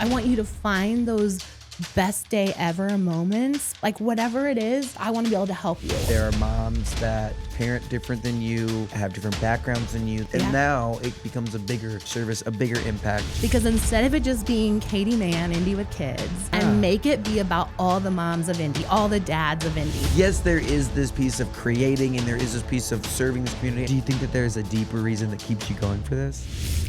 I want you to find those best day ever moments. Like whatever it is, I want to be able to help you. There are moms that parent different than you, have different backgrounds than you, and now it becomes a bigger service, a bigger impact. Because instead of it just being Katy Mann, Indy with kids, and make it be about all the moms of Indy, all the dads of Indy. Yes, there is this piece of creating and there is this piece of serving this community. Do you think that there's a deeper reason that keeps you going for this?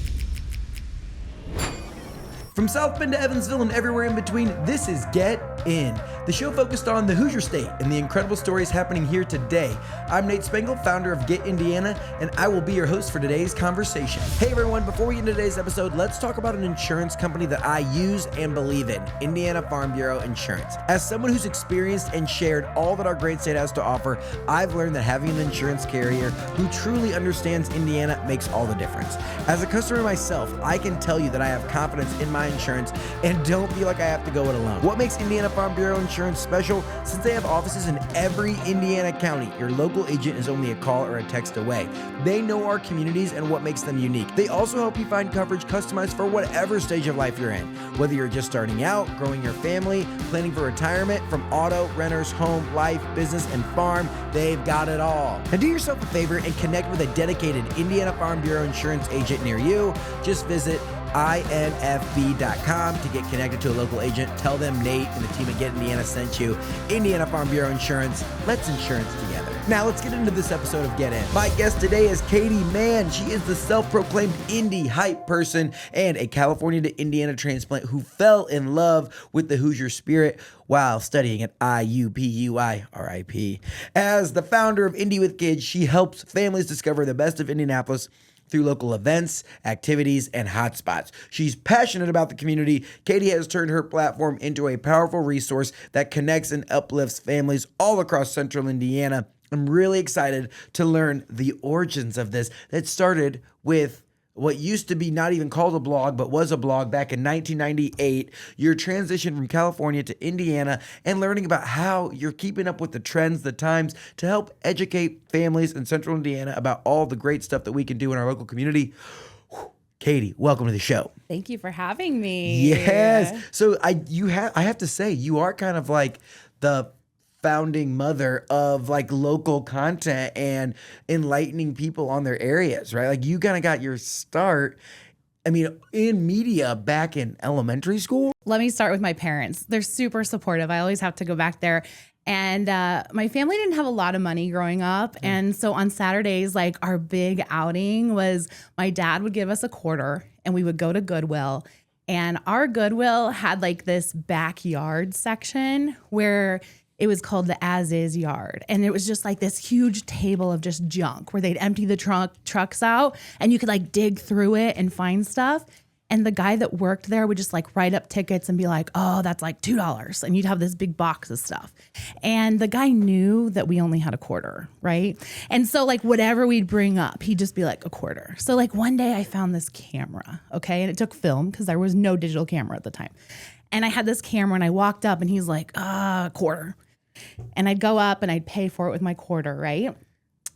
From South Bend to Evansville and everywhere in between, this is Get In, the show focused on the Hoosier State and the incredible stories happening here today. I'm Nate Spengel, founder of Get Indiana, and I will be your host for today's conversation. Hey everyone, before we get into today's episode, let's talk about an insurance company that I use and believe in, Indiana Farm Bureau Insurance. As someone who's experienced and shared all that our great state has to offer, I've learned that having an insurance carrier who truly understands Indiana makes all the difference. As a customer myself, I can tell you that I have confidence in my insurance and don't feel like I have to go it alone. What makes Indiana Farm Bureau Insurance special? Since they have offices in every Indiana county, your local agent is only a call or a text away. They know our communities and what makes them unique. They also help you find coverage customized for whatever stage of life you're in. Whether you're just starting out, growing your family, planning for retirement, from auto, renters, home, life, business, and farm, they've got it all. Now do yourself a favor and connect with a dedicated Indiana Farm Bureau Insurance agent near you. Just visit infb.com to get connected to a local agent. Tell them Nate and the team at Get Indiana sent you. Indiana Farm Bureau Insurance. Let's insurance together. Now let's get into this episode of Get In. My guest today is Katy Mann. She is the self-proclaimed Indy hype person and a California to Indiana transplant who fell in love with the Hoosier spirit while studying at IUPUI, RIP. As the founder of Indy with Kids, she helps families discover the best of Indianapolis through local events, activities, and hotspots. She's passionate about the community. Katy has turned her platform into a powerful resource that connects and uplifts families all across central Indiana. I'm really excited to learn the origins of this that started with what used to be not even called a blog, but was a blog back in 1998, your transition from California to Indiana, and learning about how you're keeping up with the trends, the times, to help educate families in central Indiana about all the great stuff that we can do in our local community. Katy, welcome to the show. Thank you for having me. Yes. So I have to say, you are kind of like the founding mother of like local content and enlightening people on their areas, right? Like you kind of got your start, I mean, in media back in elementary school. Let me start with my parents. They're super supportive. I always have to go back there. And my family didn't have a lot of money growing up. And so on Saturdays, like our big outing was my dad would give us a quarter and we would go to Goodwill. And our Goodwill had like this backyard section where it was called the as-is yard. And it was just like this huge table of just junk where they'd empty the trucks out and you could like dig through it and find stuff. And the guy that worked there would just like write up tickets and be like, oh, that's like $2. And you'd have this big box of stuff. And the guy knew that we only had a quarter, right? And so like whatever we'd bring up, he'd just be like a quarter. So like one day I found this camera, okay? And it took film because there was no digital camera at the time. And I had this camera and I walked up and he's like, quarter. And I'd go up and I'd pay for it with my quarter, right?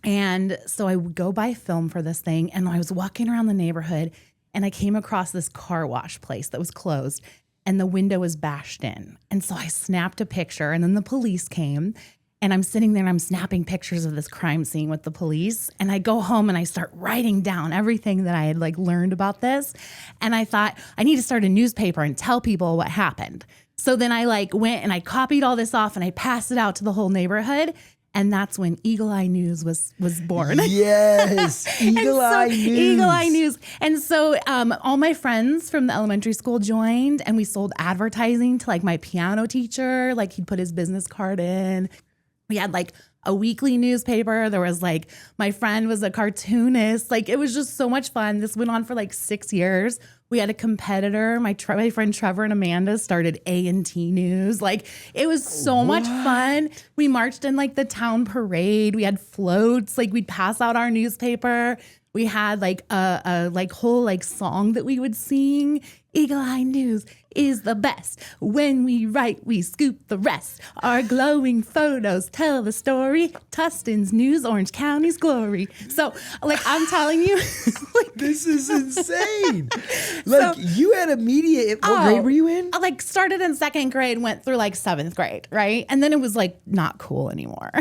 And so I would go buy film for this thing. And I was walking around the neighborhood and I came across this car wash place that was closed and the window was bashed in. And so I snapped a picture and then the police came and I'm sitting there and I'm snapping pictures of this crime scene with the police. And I go home and I start writing down everything that I had like learned about this. And I thought I need to start a newspaper and tell people what happened. So then I like went and I copied all this off and I passed it out to the whole neighborhood. And that's when Eagle Eye News was born. Yes, Eagle Eye News. Eagle Eye News. And so all my friends from the elementary school joined and we sold advertising to like my piano teacher. Like he'd put his business card in. We had like a weekly newspaper. There was like, my friend was a cartoonist. Like it was just so much fun. This went on for like 6 years. We had a competitor. My friend Trevor and Amanda started A&T News. Like it was so much fun. We marched in like the town parade. We had floats. Like we'd pass out our newspaper. We had like a like whole like song that we would sing. Eagle Eye News, is the best. When we write, we scoop the rest. Our glowing photos tell the story. Tustin's news, Orange County's glory. So, like, I'm telling you, like, this is insane. Like, you had a media. What grade were you in? I like started in second grade, went through like seventh grade, right? And then it was like not cool anymore.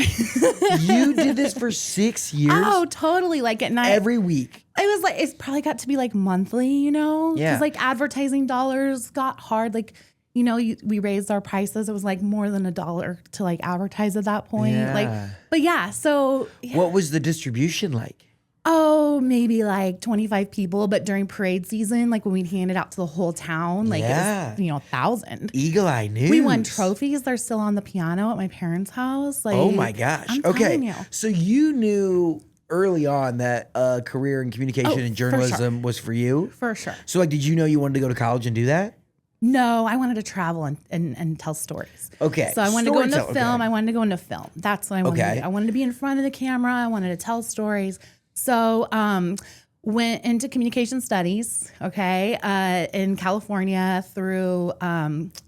You did this for 6 years? Oh, totally. Like at night. Every week. It was like, it's probably got to be like monthly, you know? Yeah. Because like advertising dollars got hard. Like, you know, we raised our prices. It was like more than $1 to like advertise at that point. Yeah. Like, but yeah, so. Yeah. What was the distribution like? Oh, maybe like 25 people. But during parade season, like when we'd hand it out to the whole town, like it was, 1,000. Eagle Eye News. We won trophies. They're still on the piano at my parents' house. Like, oh my gosh. I'm Okay. telling you. So you knew early on that a career in communication and journalism was for you? For sure. So like, did you know you wanted to go to college and do that? No, I wanted to travel and tell stories. Okay. So I wanted to go into film. Okay. I wanted to go into film. That's what I wanted to do. I wanted to be in front of the camera. I wanted to tell stories. So went into communication studies, in California through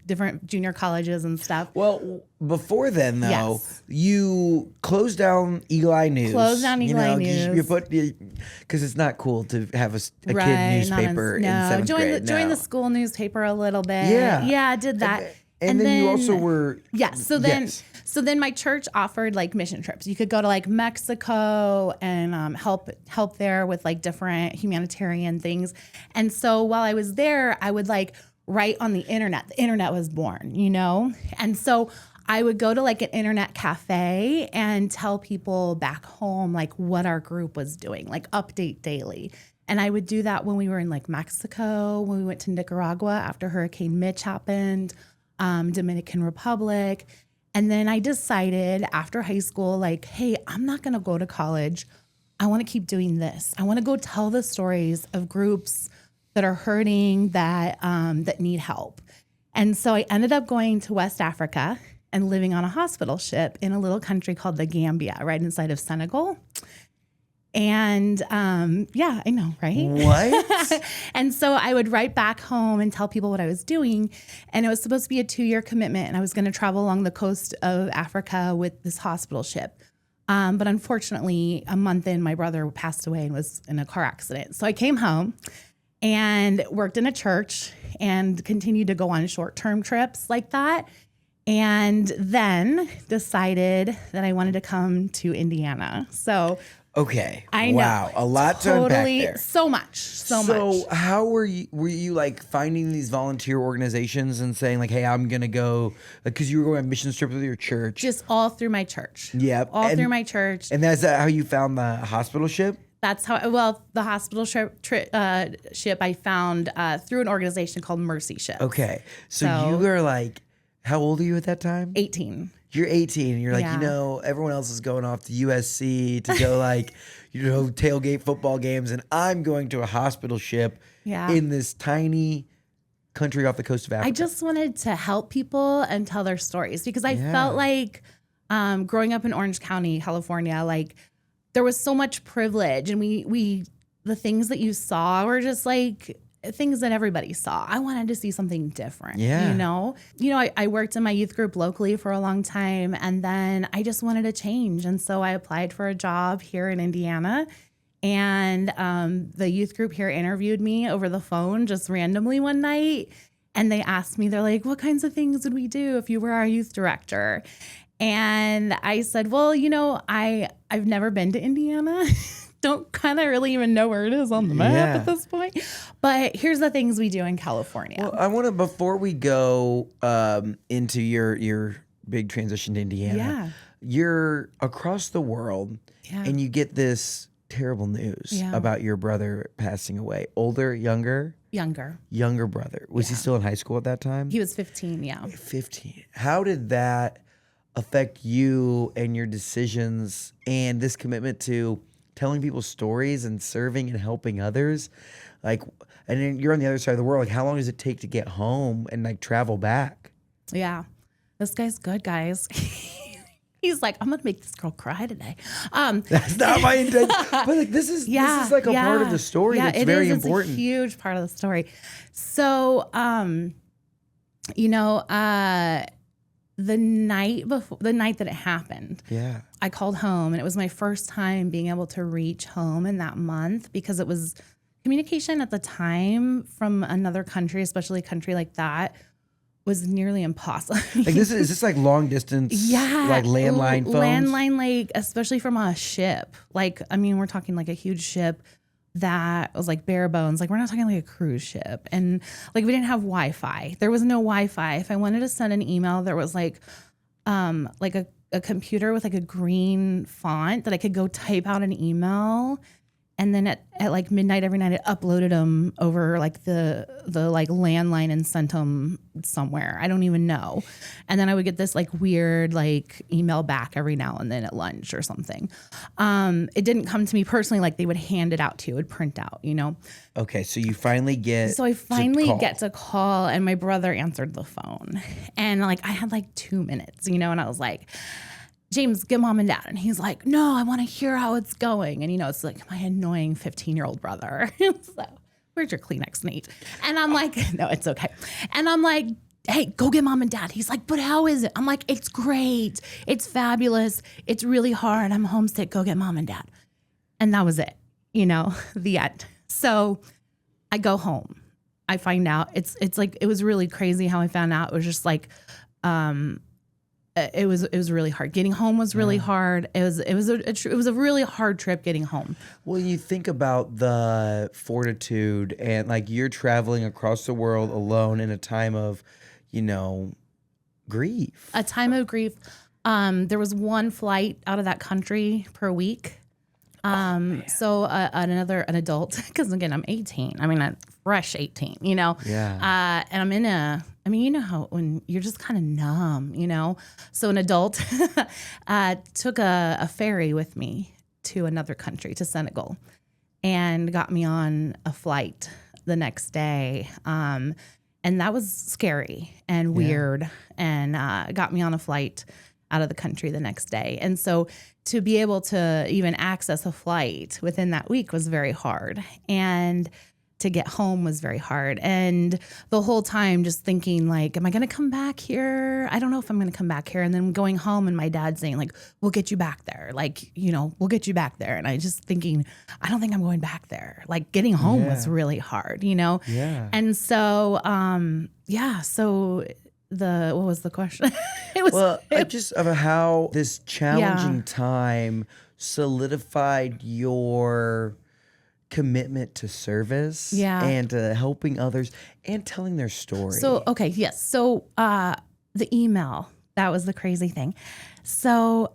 different junior colleges and stuff. Well, before then, though, Yes. you closed down Eagle Eye News. Closed down Eagle Eye News. You put because it's not cool to have a kid newspaper in seventh grade. Joined the school newspaper a little bit. Yeah. Yeah, I did that. And then you also were. Yes. So then my church offered like mission trips. You could go to like Mexico and help there with like different humanitarian things. And so while I was there, I would like write on the internet. The internet was born, you know? And so I would go to like an internet cafe and tell people back home like what our group was doing, like update daily. And I would do that when we were in like Mexico, when we went to Nicaragua after Hurricane Mitch happened, Dominican Republic. And then I decided after high school, like, hey, I'm not going to go to college. I want to keep doing this. I want to go tell the stories of groups that are hurting, that need help. And so I ended up going to West Africa and living on a hospital ship in a little country called the Gambia, right inside of Senegal. And yeah, I know, right? What? And so I would write back home and tell people what I was doing. And it was supposed to be a 2-year commitment. And I was going to travel along the coast of Africa with this hospital ship. But unfortunately, a month in, my brother passed away and was in a car accident. So I came home and worked in a church and continued to go on short-term trips like that. And then decided that I wanted to come to Indiana. So okay. I know. Wow. A lot to unpack there. So much. So how were you like finding these volunteer organizations and saying like, hey, I'm going to go, because you were going on mission trips with your church? Just all through my church. Yep. All through my church. And that's how you found the hospital ship? That's how, the hospital ship I found through an organization called Mercy Ship. Okay. So you were like, how old are you at that time? 18. You're 18 and you're like, Yeah. everyone else is going off to USC to go like, tailgate football games. And I'm going to a hospital ship in this tiny country off the coast of Africa. I just wanted to help people and tell their stories because I felt like growing up in Orange County, California, like there was so much privilege and we the things that you saw were just like things that everybody saw. I wanted to see something different, I worked in my youth group locally for a long time and then I just wanted to change. And so I applied for a job here in Indiana and the youth group here interviewed me over the phone just randomly one night. And they asked me, they're like, what kinds of things would we do if you were our youth director? And I said, well, I've never been to Indiana. Don't kind of really even know where it is on the map at this point. But here's the things we do in California. Well, I want to, before we go into your big transition to Indiana, you're across the world and you get this terrible news about your brother passing away. Older, younger? Younger brother. Was he still in high school at that time? He was 15, 15. How did that affect you and your decisions and this commitment to telling people stories and serving and helping others? Like, and then you're on the other side of the world. Like, how long does it take to get home and like travel back? Yeah. This guy's good, guys. He's like, I'm going to make this girl cry today. That's not my intention. But like, this is like a part of the story that's very important. It's a huge part of the story. So, You know, the night that it happened, Yeah. I called home, and it was my first time being able to reach home in that month, because it was communication at the time from another country, especially a country like that, was nearly impossible. Like is this like long distance? Yeah. Like landline phones? Landline, like, especially from a ship. Like, I mean, we're talking like a huge ship that was like bare bones. Like, we're not talking like a cruise ship. And like, we didn't have Wi-Fi. There was no Wi-Fi. If I wanted to send an email, there was like a computer with like a green font that I could go type out an email. And then at like midnight every night, I uploaded them over like the like landline and sent them somewhere. I don't even know. And then I would get this like weird like email back every now and then at lunch or something. It didn't come to me personally. Like, they would hand it out to you, it would print out, you know? Okay, so you finally get So I finally to get to call, and my brother answered the phone. And like, I had like 2 minutes, you know? And I was like, James, get mom and dad. And he's like, no, I want to hear how it's going. And, you know, it's like my annoying 15-year-old brother. So, where's your Kleenex, Nate? And I'm like, no, it's okay. And I'm like, hey, go get mom and dad. He's like, but how is it? I'm like, it's great. It's fabulous. It's really hard. I'm homesick. Go get mom and dad. And that was it, you know, the end. So I go home. I find out it's like, it was really crazy how I found out. It was just like, it was really hard. Getting home was really hard. It was a really hard trip getting home. Well, you think about the fortitude, and like, you're traveling across the world alone in a time of, you know, grief. A time of grief. There was one flight out of that country per week. So an adult, because again, I'm 18. I mean, a fresh 18, you know? Yeah. And I'm you know how when you're just kind of numb, you know? So an adult took a ferry with me to another country, to Senegal, and got me on a flight the next day. And that was scary and weird, and got me on a flight out of the country the next day. And so to be able to even access a flight within that week was very hard. And to get home was very hard. And the whole time just thinking like, am I going to come back here? I don't know if I'm going to come back here. And then going home and my dad saying like, we'll get you back there. Like, you know, we'll get you back there. And I just thinking, I don't think I'm going back there. Like, getting home was really hard, you know? Yeah. And so, so what was the question? It was just of how this challenging time solidified your commitment to service and to helping others and telling their story. So, okay, yes. So the email, that was the crazy thing. So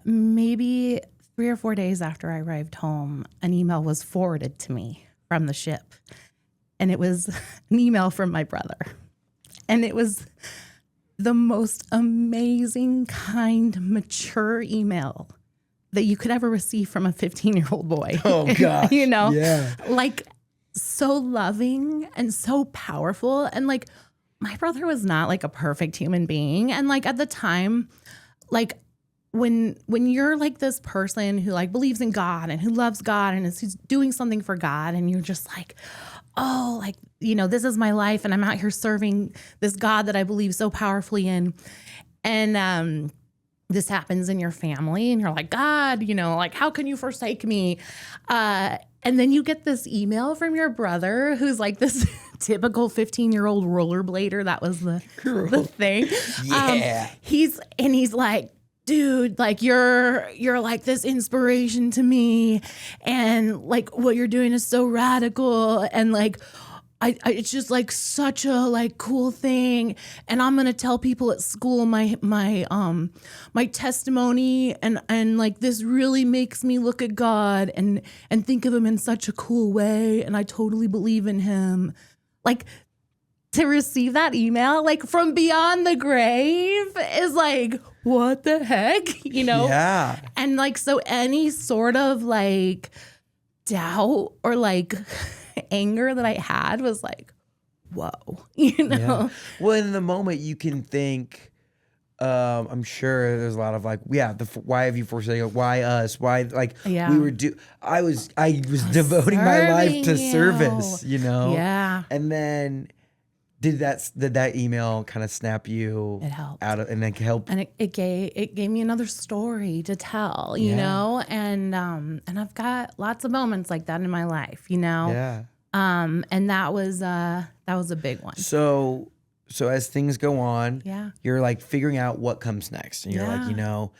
maybe 3 or 4 days after I arrived home, an email was forwarded to me from the ship. And it was an email from my brother. And it was the most amazing, kind, mature email that you could ever receive from a 15-year-old boy. Oh, gosh. You know? Yeah. Like, so loving and so powerful. And like, my brother was not like a perfect human being. And like, at the time, like, when you're like this person who like believes in God and who loves God and is who's doing something for God, and you're just like, oh, like, you know, this is my life and I'm out here serving this God that I believe so powerfully in. And this happens in your family and you're like, God, you know, like, how can you forsake me? And then you get this email from your brother who's like this typical 15-year-old rollerblader. That was the thing. Yeah. He's like, dude, like, you're like this inspiration to me, and like what you're doing is so radical, and like I it's just like such a like cool thing, and I'm gonna tell people at school my testimony, and like this really makes me look at God and think of him in such a cool way, and I totally believe in him. Like, to receive that email, like, from beyond the grave is like, what the heck, you know? Yeah. And like, so any sort of like doubt or like anger that I had was like, whoa, you know? Yeah. Well, in the moment you can think, I'm sure there's a lot of like, why have you forsaken? Why us? Why, like, we were I was devoting my life to service, you know? Yeah. And then Did that email kind of snap you It helped. out of, and then help? And it gave me another story to tell, you know, and I've got lots of moments like that in my life, you know. Yeah. And that was a big one. So as things go on, you're like figuring out what comes next, and you're like, you know,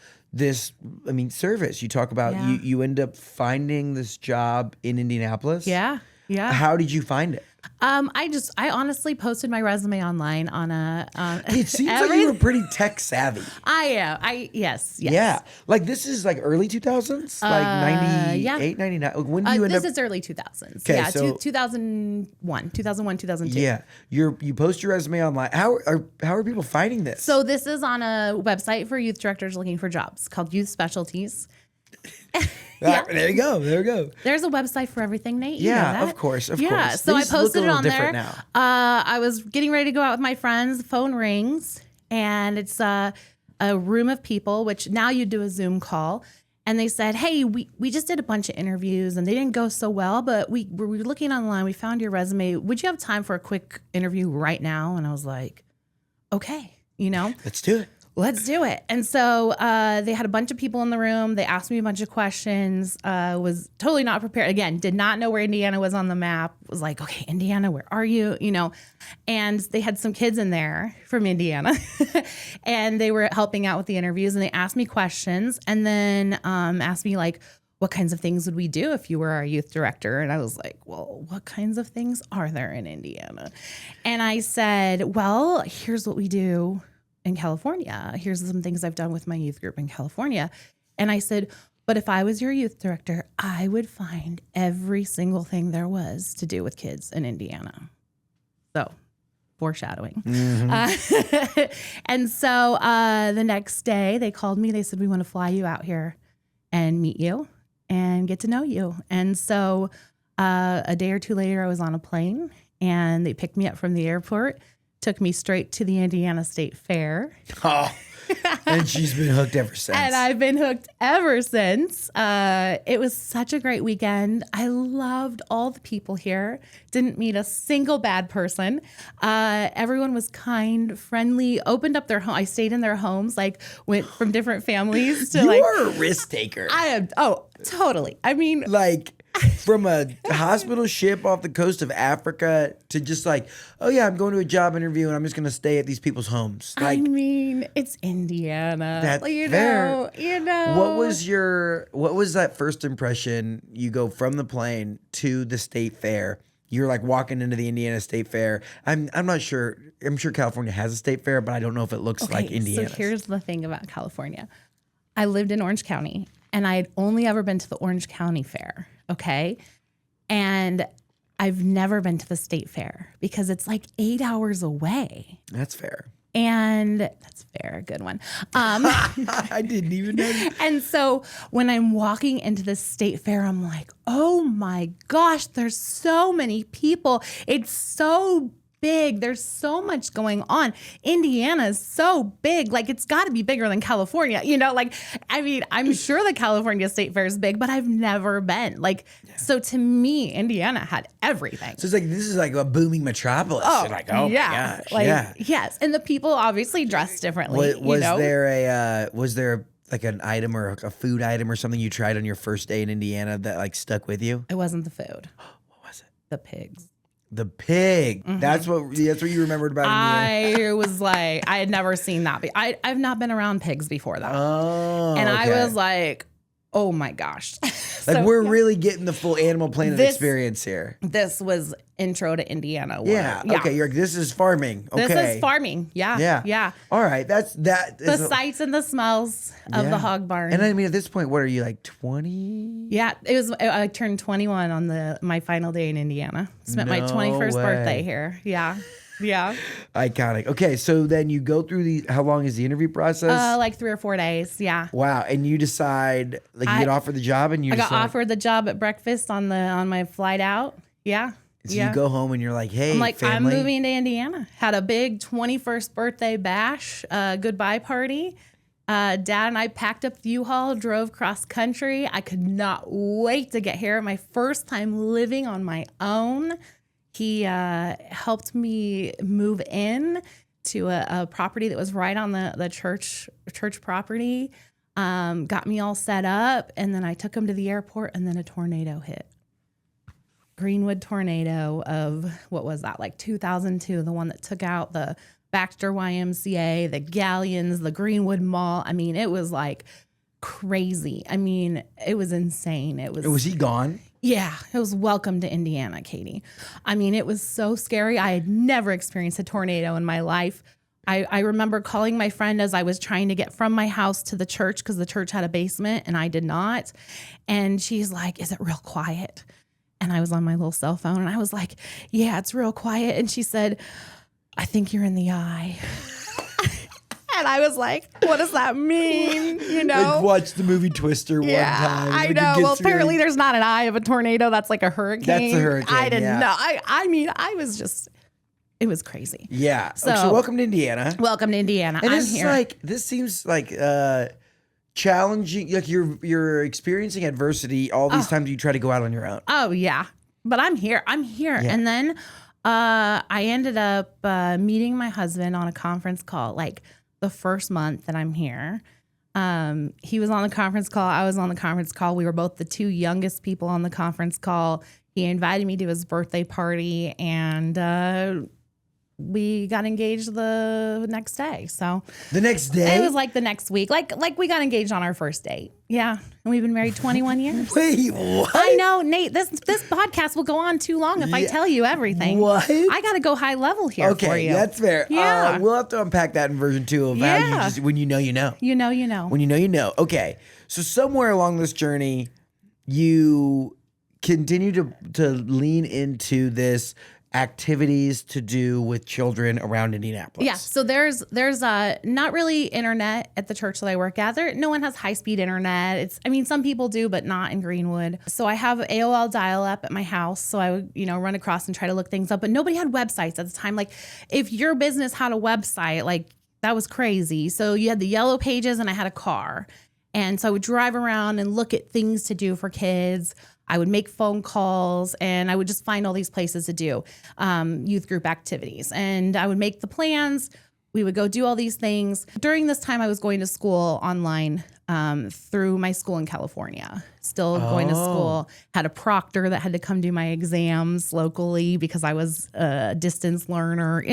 service. You talk about you end up finding this job in Indianapolis. Yeah. How did you find it? I honestly posted my resume online on a. It seems like you were pretty tech savvy. I am. Yes. Yeah. Like this is like early 2000s, like 98, 99. When do you end up? This is early 2000s. Okay, yeah. So 2001, 2002. Yeah. You post your resume online. How are people finding this? So this is on a website for youth directors looking for jobs called Youth Specialties. There you go. There's a website for everything, Nate. You know that. Of course. Yeah, so I posted it on there. Now. I was getting ready to go out with my friends. The phone rings, and it's a room of people, which now you do a Zoom call. And they said, hey, we just did a bunch of interviews, and they didn't go so well, but we were looking online. We found your resume. Would you have time for a quick interview right now? And I was like, okay, you know. Let's do it. Let's do it. And so they had a bunch of people in the room. They asked me a bunch of questions. Was totally not prepared. Again, did not know where Indiana was on the map. Was like, okay, Indiana, where are you? You know, and they had some kids in there from Indiana and they were helping out with the interviews, and they asked me questions, and then asked me like, what kinds of things would we do if you were our youth director? And I was like, well, what kinds of things are there in Indiana? And I said, well, here's what we do in California. Here's some things I've done with my youth group in California. And I said, but if I was your youth director, I would find every single thing there was to do with kids in Indiana. So, foreshadowing. Mm-hmm. And so the next day they called me. They said, we want to fly you out here and meet you and get to know you. And so a day or two later, I was on a plane, and they picked me up from the airport, took me straight to the Indiana State Fair. Oh, and she's been hooked ever since. And I've been hooked ever since. It was such a great weekend. I loved all the people here. Didn't meet a single bad person. Everyone was kind, friendly, opened up their home. I stayed in their homes, like went from different families to you are a risk taker. I am. Oh, totally. I mean, like from a hospital ship off the coast of Africa to just like, oh yeah, I'm going to a job interview and I'm just going to stay at these people's homes. Like, I mean, it's Indiana. That's fair. You know. What was that first impression? You go from the plane to the state fair. You're like walking into the Indiana State Fair. I'm not sure. I'm sure California has a state fair, but I don't know if it looks like Indiana. So here's the thing about California. I lived in Orange County, and I had only ever been to the Orange County Fair. Okay. And I've never been to the state fair because it's like 8 hours away. That's fair. And that's fair. Good one. I didn't even know. And so when I'm walking into the state fair, I'm like, oh my gosh, there's so many people. It's so big. There's so much going on. Indiana is so big. Like, it's got to be bigger than California. You know, like, I mean, I'm sure the California State Fair is big, but I've never been. Like, so to me, Indiana had everything. So it's like, this is like a booming metropolis. Oh, like, oh yeah. my gosh. Like, yeah. Yes. And the people obviously dress differently. Was there like an item or a food item or something you tried on your first day in Indiana that like stuck with you? It wasn't the food. What was it? The pigs. The pig. Mm-hmm. That's what you remembered about Indiana. I was like, I had never seen that. I've not been around pigs before that. Oh, and okay. I was like, oh my gosh. Like, we're really getting the full Animal Planet experience here. This was intro to Indiana. Yeah. Okay. You're like, this is farming. Okay. This is farming. Yeah. Yeah. All right. The sights and the smells of the hog barn. And I mean, at this point, what are you, like 20? Yeah. I turned 21 on my final day in Indiana. Spent my 21st birthday here. Yeah. Yeah. Iconic. Okay, so then you go through how long is the interview process? Like 3 or 4 days. Yeah. Wow. And you decide, like, you get offered the job, and I got offered the job at breakfast on my flight out. Yeah. So you go home and you're like, hey, I'm like, family. I'm moving to Indiana. Had a big 21st birthday bash, goodbye party. Dad and I packed up the U-Haul, drove cross country. I could not wait to get here. My first time living on my own. He helped me move in to a property that was right on the church property, got me all set up, and then I took him to the airport, and then a tornado hit. Greenwood tornado of, what was that, like 2002, the one that took out the Baxter YMCA, the Galleons, the Greenwood Mall. I mean, it was like crazy. I mean, it was insane. Was he gone? Yeah, it was welcome to Indiana, Katy. I mean, it was so scary. I had never experienced a tornado in my life. I remember calling my friend as I was trying to get from my house to the church, because the church had a basement and I did not. And she's like, is it real quiet? And I was on my little cell phone and I was like, yeah, it's real quiet. And she said, I think you're in the eye. And I was like, what does that mean? You know? Like, watch the movie Twister one time. I know. Well, apparently there's not an eye of a tornado. That's like a hurricane. That's a hurricane. I didn't know. I mean, I was just, it was crazy. Yeah. So welcome to Indiana. Welcome to Indiana. And I'm here. This seems like challenging. Like you're experiencing adversity all these times you try to go out on your own. Oh yeah, but I'm here. Yeah. And then I ended up meeting my husband on a conference call, like the first month that I'm here. He was on the conference call. I was on the conference call. We were both the two youngest people on the conference call. He invited me to his birthday party, and we got engaged the next day. So the next day? It was like the next week. Like we got engaged on our first date. Yeah. And we've been married 21 years. Wait, what? I know, Nate, this podcast will go on too long if I tell you everything. What? I got to go high level here for you. Okay, that's fair. Yeah. We'll have to unpack that in version 2 of how you just, when you know, you know. You know, you know. When you know, you know. Okay. So somewhere along this journey, you continue to lean into this activities to do with children around Indianapolis. Yeah, so there's not really internet at the church that I work at. No one has high-speed internet. Some people do, but not in Greenwood. So I have AOL dial-up at my house, so I would, run across and try to look things up. But nobody had websites at the time. Like, if your business had a website, like, that was crazy. So you had the yellow pages, and I had a car. And so I would drive around and look at things to do for kids. I would make phone calls, and I would just find all these places to do youth group activities. And I would make the plans. We would go do all these things. During this time, I was going to school online through my school in California. Still going to school. Had a proctor that had to come do my exams locally because I was a distance learner.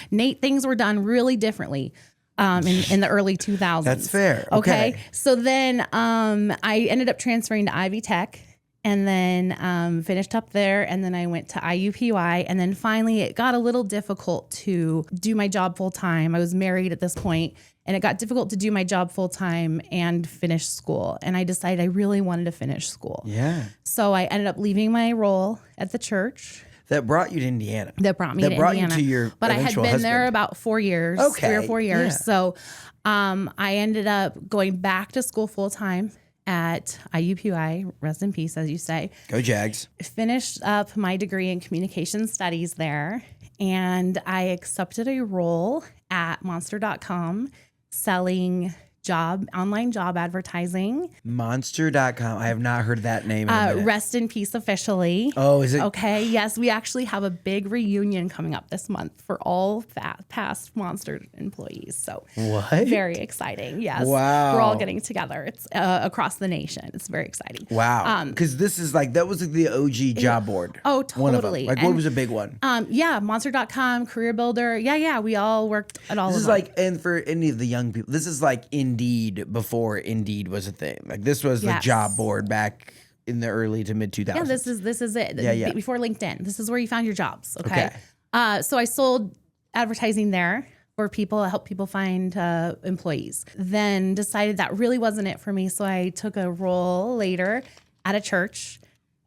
Nate, things were done really differently in the early 2000s. That's fair. Okay. So then I ended up transferring to Ivy Tech. And then finished up there, and then I went to IUPUI, and then finally it got a little difficult to do my job full time. I was married at this point, and it got difficult to do my job full time and finish school. And I decided I really wanted to finish school. Yeah. So I ended up leaving my role at the church. That brought you to Indiana. That brought you to your But I had been husband. There about 4 years, 3 or 4 years. Yeah. So I ended up going back to school full time at IUPUI, rest in peace, as you say. Go Jags. Finished up my degree in communication studies there, and I accepted a role at Monster.com selling online job advertising. Monster.com. I have not heard that name in a minute. Rest in peace officially. Oh, is it? Okay, yes. We actually have a big reunion coming up this month for all past Monster employees. So what? Very exciting. Yes. Wow. We're all getting together. It's across the nation. It's very exciting. Wow. Because this is that was the OG job board. Oh, totally. One of them. What was a big one? Yeah, Monster.com, Career Builder. Yeah. We all worked at all of them. This is and for any of the young people, this is like Indeed before Indeed was a thing. Like this was the job board back in the early to mid 2000s. Yeah, this is it. Yeah. Before LinkedIn. This is where you found your jobs. Okay. So I sold advertising there for people, help people find employees. Then decided that really wasn't it for me. So I took a role later at a church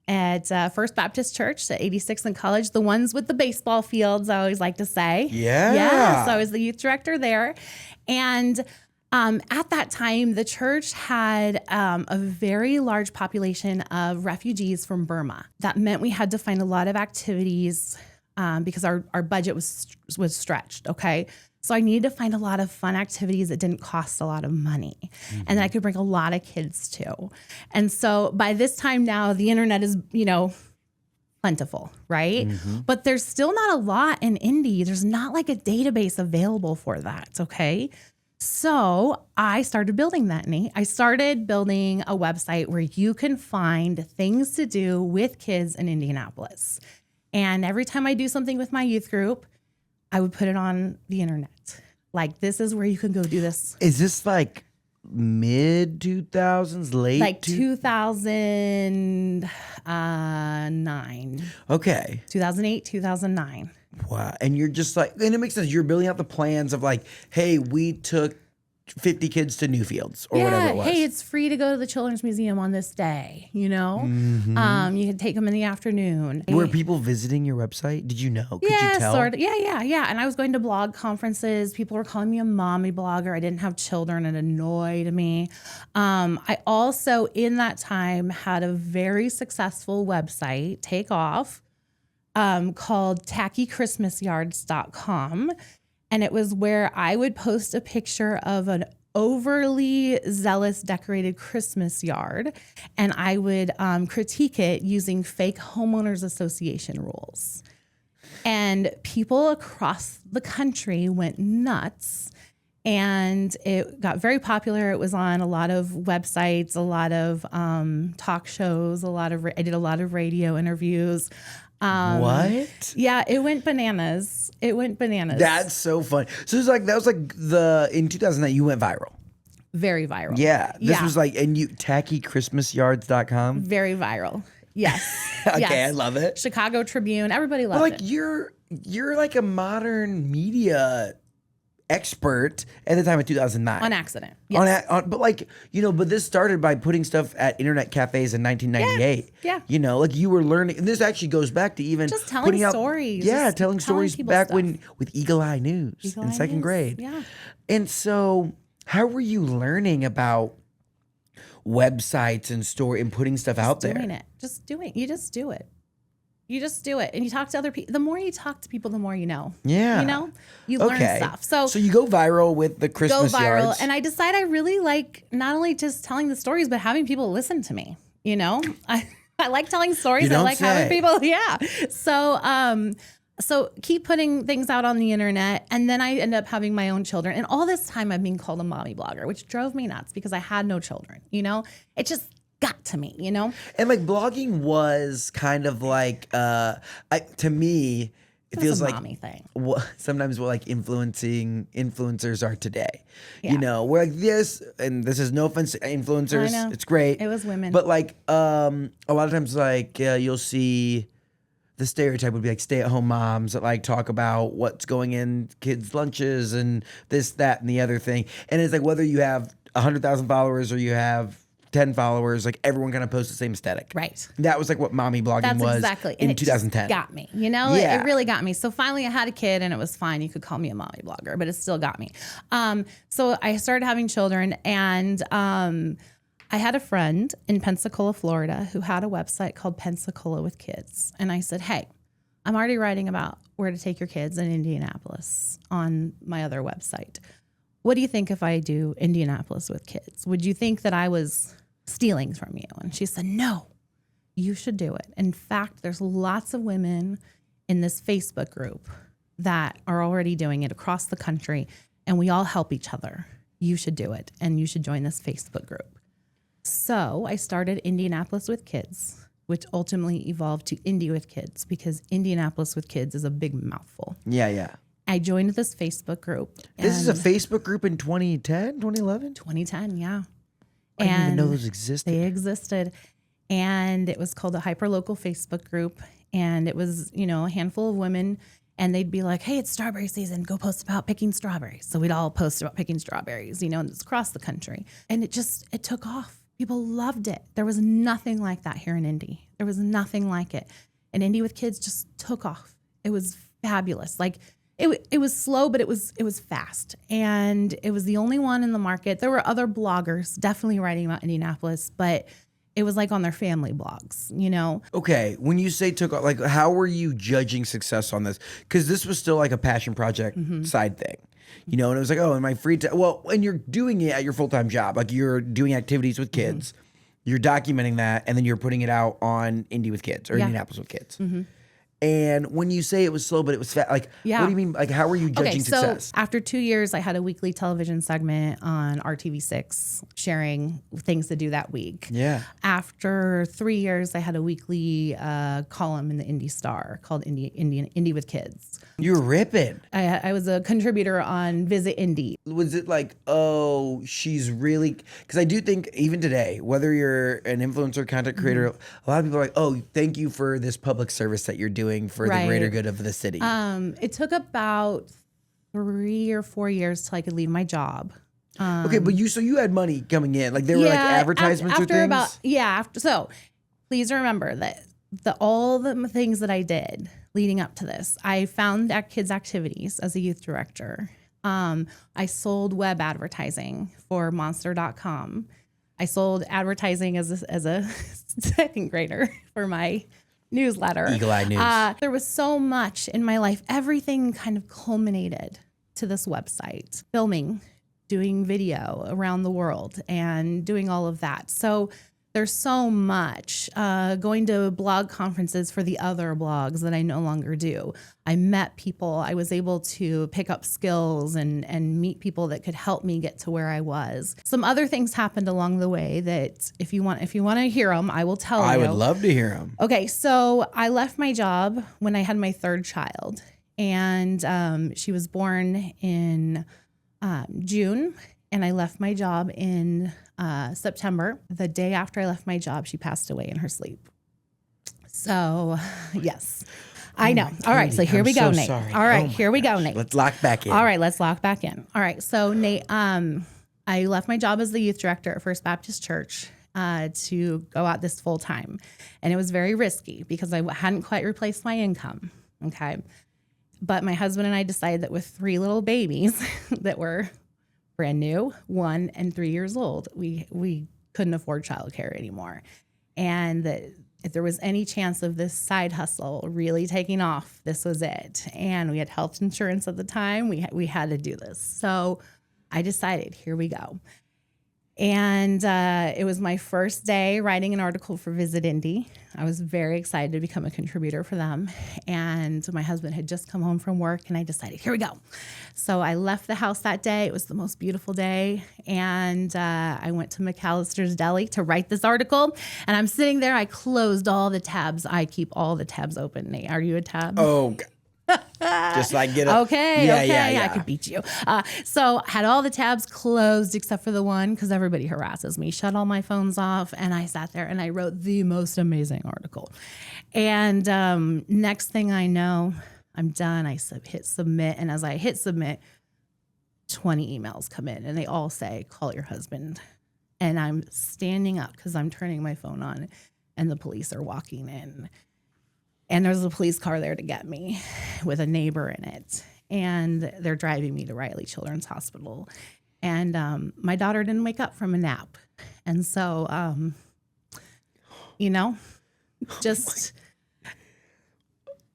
at First Baptist Church at 86th and College, the ones with the baseball fields, I always like to say. Yeah. So I was the youth director there. And at that time, the church had a very large population of refugees from Burma. That meant we had to find a lot of activities because our budget was stretched, okay? So I needed to find a lot of fun activities that didn't cost a lot of money and that I could bring a lot of kids to. And so by this time now, the internet is, plentiful, right? But there's still not a lot in Indy. There's not like a database available for that, okay? So I started building that, Nate. I started building a website where you can find things to do with kids in Indianapolis. And every time I do something with my youth group, I would put it on the internet. Like, this is where you can go do this. Is this like mid 2000s, late? Like 2009. Okay. 2008, 2009. Wow. And you're just like, and it makes sense. You're building out the plans of like, hey, we took 50 kids to Newfields or whatever it was. Hey, it's free to go to the Children's Museum on this day, you know? You can take them in the afternoon. Were people visiting your website? Did you know? Could Yeah, you tell? sort of. Yeah. And I was going to blog conferences. People were calling me a mommy blogger. I didn't have children. It annoyed me. I also, in that time, had a very successful website take off called tackychristmasyards.com. And it was where I would post a picture of an overly zealous decorated Christmas yard, and I would critique it using fake homeowners association rules. And people across the country went nuts, and it got very popular. It was on a lot of websites, a lot of talk shows, I did a lot of radio interviews. What? Yeah, it went bananas. That's so fun. So it was like, that was like in 2009, you went viral. Very viral. Yeah. This was like, and tackychristmasyards.com. Very viral. Yes. Okay, yes. I love it. Chicago Tribune. Everybody loved But like it. you're like a modern media expert at the time of 2009. On accident. Yes. But like, but this started by putting stuff at internet cafes in 1998. Yeah. Like you were learning, and this actually goes back to even Just telling putting out stories. Yeah, Just telling stories people back stuff. with Eagle Eye News in second grade. Yeah. And so how were you learning about websites and putting stuff out there? Doing it. Just doing. You just do it. You just do it. And you talk to other people. The more you talk to people, the more you know. Yeah. You learn stuff. So you go viral with the Christmas yards. And I decide I really like not only just telling the stories, but having people listen to me. I like telling stories. I like having people. Yeah. So keep putting things out on the internet. And then I end up having my own children. And all this time I'm being called a mommy blogger, which drove me nuts because I had no children. It just got to me, And like blogging was kind of like, to me, it feels like mommy thing. Sometimes what like influencers are today. Yeah. We're like this, and this is no offense to influencers. I know. It's great. It was women. But like a lot of times like you'll see the stereotype would be like stay-at-home moms that like talk about what's going in kids' lunches and this, that, and the other thing. And it's like whether you have 100,000 followers or you have 10 followers, like everyone kind of posts the same aesthetic. Right. That was like what mommy blogging was exactly. in And 2010. It got me, Yeah. It really got me. So finally I had a kid and it was fine. You could call me a mommy blogger, but it still got me. So I started having children, and I had a friend in Pensacola, Florida, who had a website called Pensacola with Kids. And I said, hey, I'm already writing about where to take your kids in Indianapolis on my other website. What do you think if I do Indianapolis with Kids? Would you think that I was stealing from you? And she said, no, you should do it. In fact, there's lots of women in this Facebook group that are already doing it across the country, and we all help each other. You should do it, and you should join this Facebook group. So I started Indianapolis with Kids, which ultimately evolved to Indy with Kids, because Indianapolis with Kids is a big mouthful. Yeah. I joined this Facebook group. This is a Facebook group in 2010, 2011? 2010, yeah. I didn't even know those existed. They existed. And it was called a hyperlocal Facebook group. And it was, a handful of women. And they'd be like, hey, it's strawberry season. Go post about picking strawberries. So we'd all post about picking strawberries, and it's across the country. And it took off. People loved it. There was nothing like that here in Indy. There was nothing like it. And Indy with Kids just took off. It was fabulous. Like, it was slow, but it was fast. And it was the only one in the market. There were other bloggers definitely writing about Indianapolis, but it was like on their family blogs, Okay, when you say took off, like how were you judging success on this? Because this was still like a passion project side thing. And it was like, oh, in my free time. Well, and you're doing it at your full-time job. Like you're doing activities with kids. you're documenting that, and then you're putting it out on Indy with Kids or Indianapolis with Kids. And when you say it was slow, but it was fast, like, what do you mean? Like, how are you judging success? So after 2 years, I had a weekly television segment on RTV6 sharing things to do that week. Yeah. After 3 years, I had a weekly column in the Indy Star called Indy with Kids. You were ripping. I was a contributor on Visit Indy. Was it like, oh, she's really, because I do think even today, whether you're an influencer, content creator, a lot of people are like, oh, thank you for this public service that you're doing for the greater good of the city. It took about 3 or 4 years till I could leave my job. Okay, but you had money coming in, like there were like advertisements or things. So please remember that all the things that I did leading up to this, I found kids activities as a youth director. I sold web advertising for Monster.com. I sold advertising as a second grader for my newsletter. Eagle Eye News. There was so much in my life. Everything kind of culminated to this website. Filming, doing video around the world, and doing all of that. So there's so much. Going to blog conferences for the other blogs that I no longer do. I met people. I was able to pick up skills and meet people that could help me get to where I was. Some other things happened along the way that if you want to hear them, I will tell you. I would love to hear them. Okay, so I left my job when I had my third child, and she was born in June, and I left my job in September. The day after I left my job, she passed away in her sleep. So, yes. I know. All right, so here we go, Nate. Sorry. All right, here we go, Nate. Let's lock back in. All right, let's lock back in. All right, so Nate, I left my job as the youth director at First Baptist Church to go out this full time. And it was very risky because I hadn't quite replaced my income, okay? But my husband and I decided that with 3 little babies that were brand new, 1 and 3 years old, we couldn't afford childcare anymore. And that if there was any chance of this side hustle really taking off, this was it. And we had health insurance at the time. We had to do this. So I decided, here we go. And it was my first day writing an article for Visit Indy. I was very excited to become a contributor for them. And my husband had just come home from work, and I decided, here we go. So I left the house that day. It was the most beautiful day. And I went to McAllister's Deli to write this article. And I'm sitting there. I closed all the tabs. I keep all the tabs open. Nate, are you a tab? Oh, God. Just like get up. Okay, I could beat you. So had all the tabs closed except for the one because everybody harasses me. Shut all my phones off, and I sat there and I wrote the most amazing article. And next thing I know, I'm done. I hit submit, and as I hit submit, 20 emails come in, and they all say, "Call your husband." And I'm standing up because I'm turning my phone on, and the police are walking in. And there's a police car there to get me with a neighbor in it. And they're driving me to Riley Children's Hospital. And my daughter didn't wake up from a nap. And so, just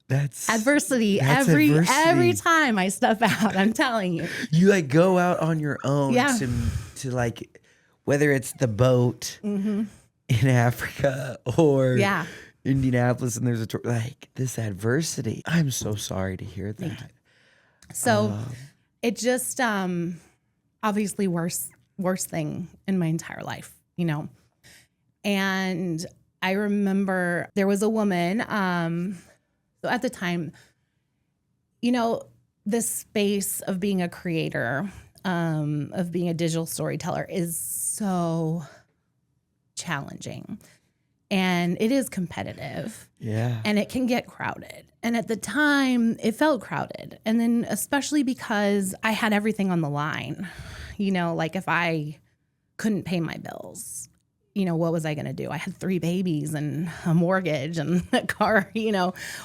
that's adversity. That's every adversity. time I step out, I'm telling you. You like go out on your own to like, whether it's the boat in Africa or Indianapolis, and there's like this adversity. I'm so sorry to hear that. So it just obviously worst thing in my entire life, And I remember there was a woman. So at the time, this space of being a creator, of being a digital storyteller is so challenging. And it is competitive. Yeah. And it can get crowded. And at the time, it felt crowded. And then especially because I had everything on the line. Like if I couldn't pay my bills, what was I going to do? I had 3 babies and a mortgage and a car,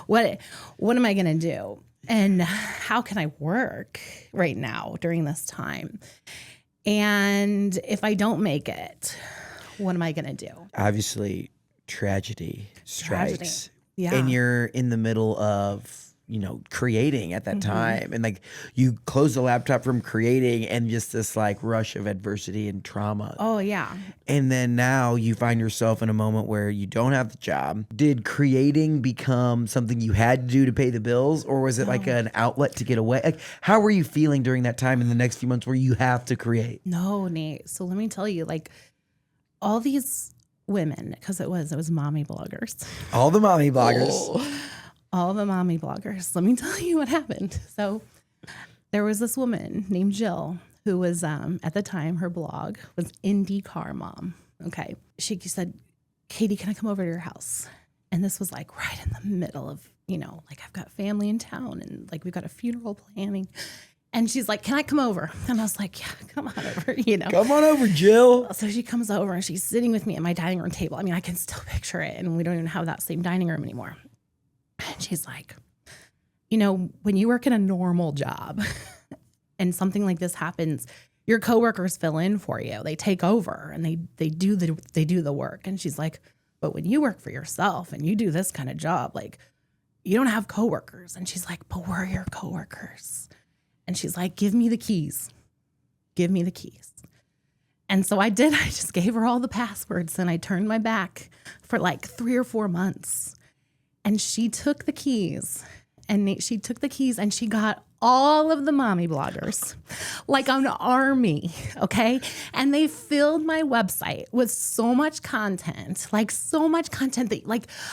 What am I going to do? And how can I work right now during this time? And if I don't make it, what am I going to do? Obviously, tragedy strikes. Yeah. And you're in the middle of creating at that time. And like you close the laptop from creating and just this like rush of adversity and trauma. Oh, yeah. And then now you find yourself in a moment where you don't have the job. Did creating become something you had to do to pay the bills, or was it like an outlet to get away? Like, how were you feeling during that time in the next few months where you have to create? No, Nate. So let me tell you, like all these women, because it was mommy bloggers. All the mommy bloggers. All the mommy bloggers. Let me tell you what happened. So there was this woman named Jill who was, at the time, her blog was Indy Car Mom. Okay. She said, Katy, can I come over to your house? And this was like right in the middle of, like I've got family in town and like we've got a funeral planning. And she's like, can I come over? And I was like, yeah, come on over, Come on over, Jill. So she comes over and she's sitting with me at my dining room table. I mean, I can still picture it. And we don't even have that same dining room anymore. And she's like, when you work in a normal job and something like this happens, your coworkers fill in for you. They take over and they do the work. And she's like, but when you work for yourself and you do this kind of job, like you don't have coworkers. And she's like, but we're your coworkers. And she's like, give me the keys. Give me the keys. And so I did. I just gave her all the passwords and I turned my back for like 3 or 4 months. And she took the keys and she got all of the mommy bloggers, like an army, okay? And they filled my website with so much content that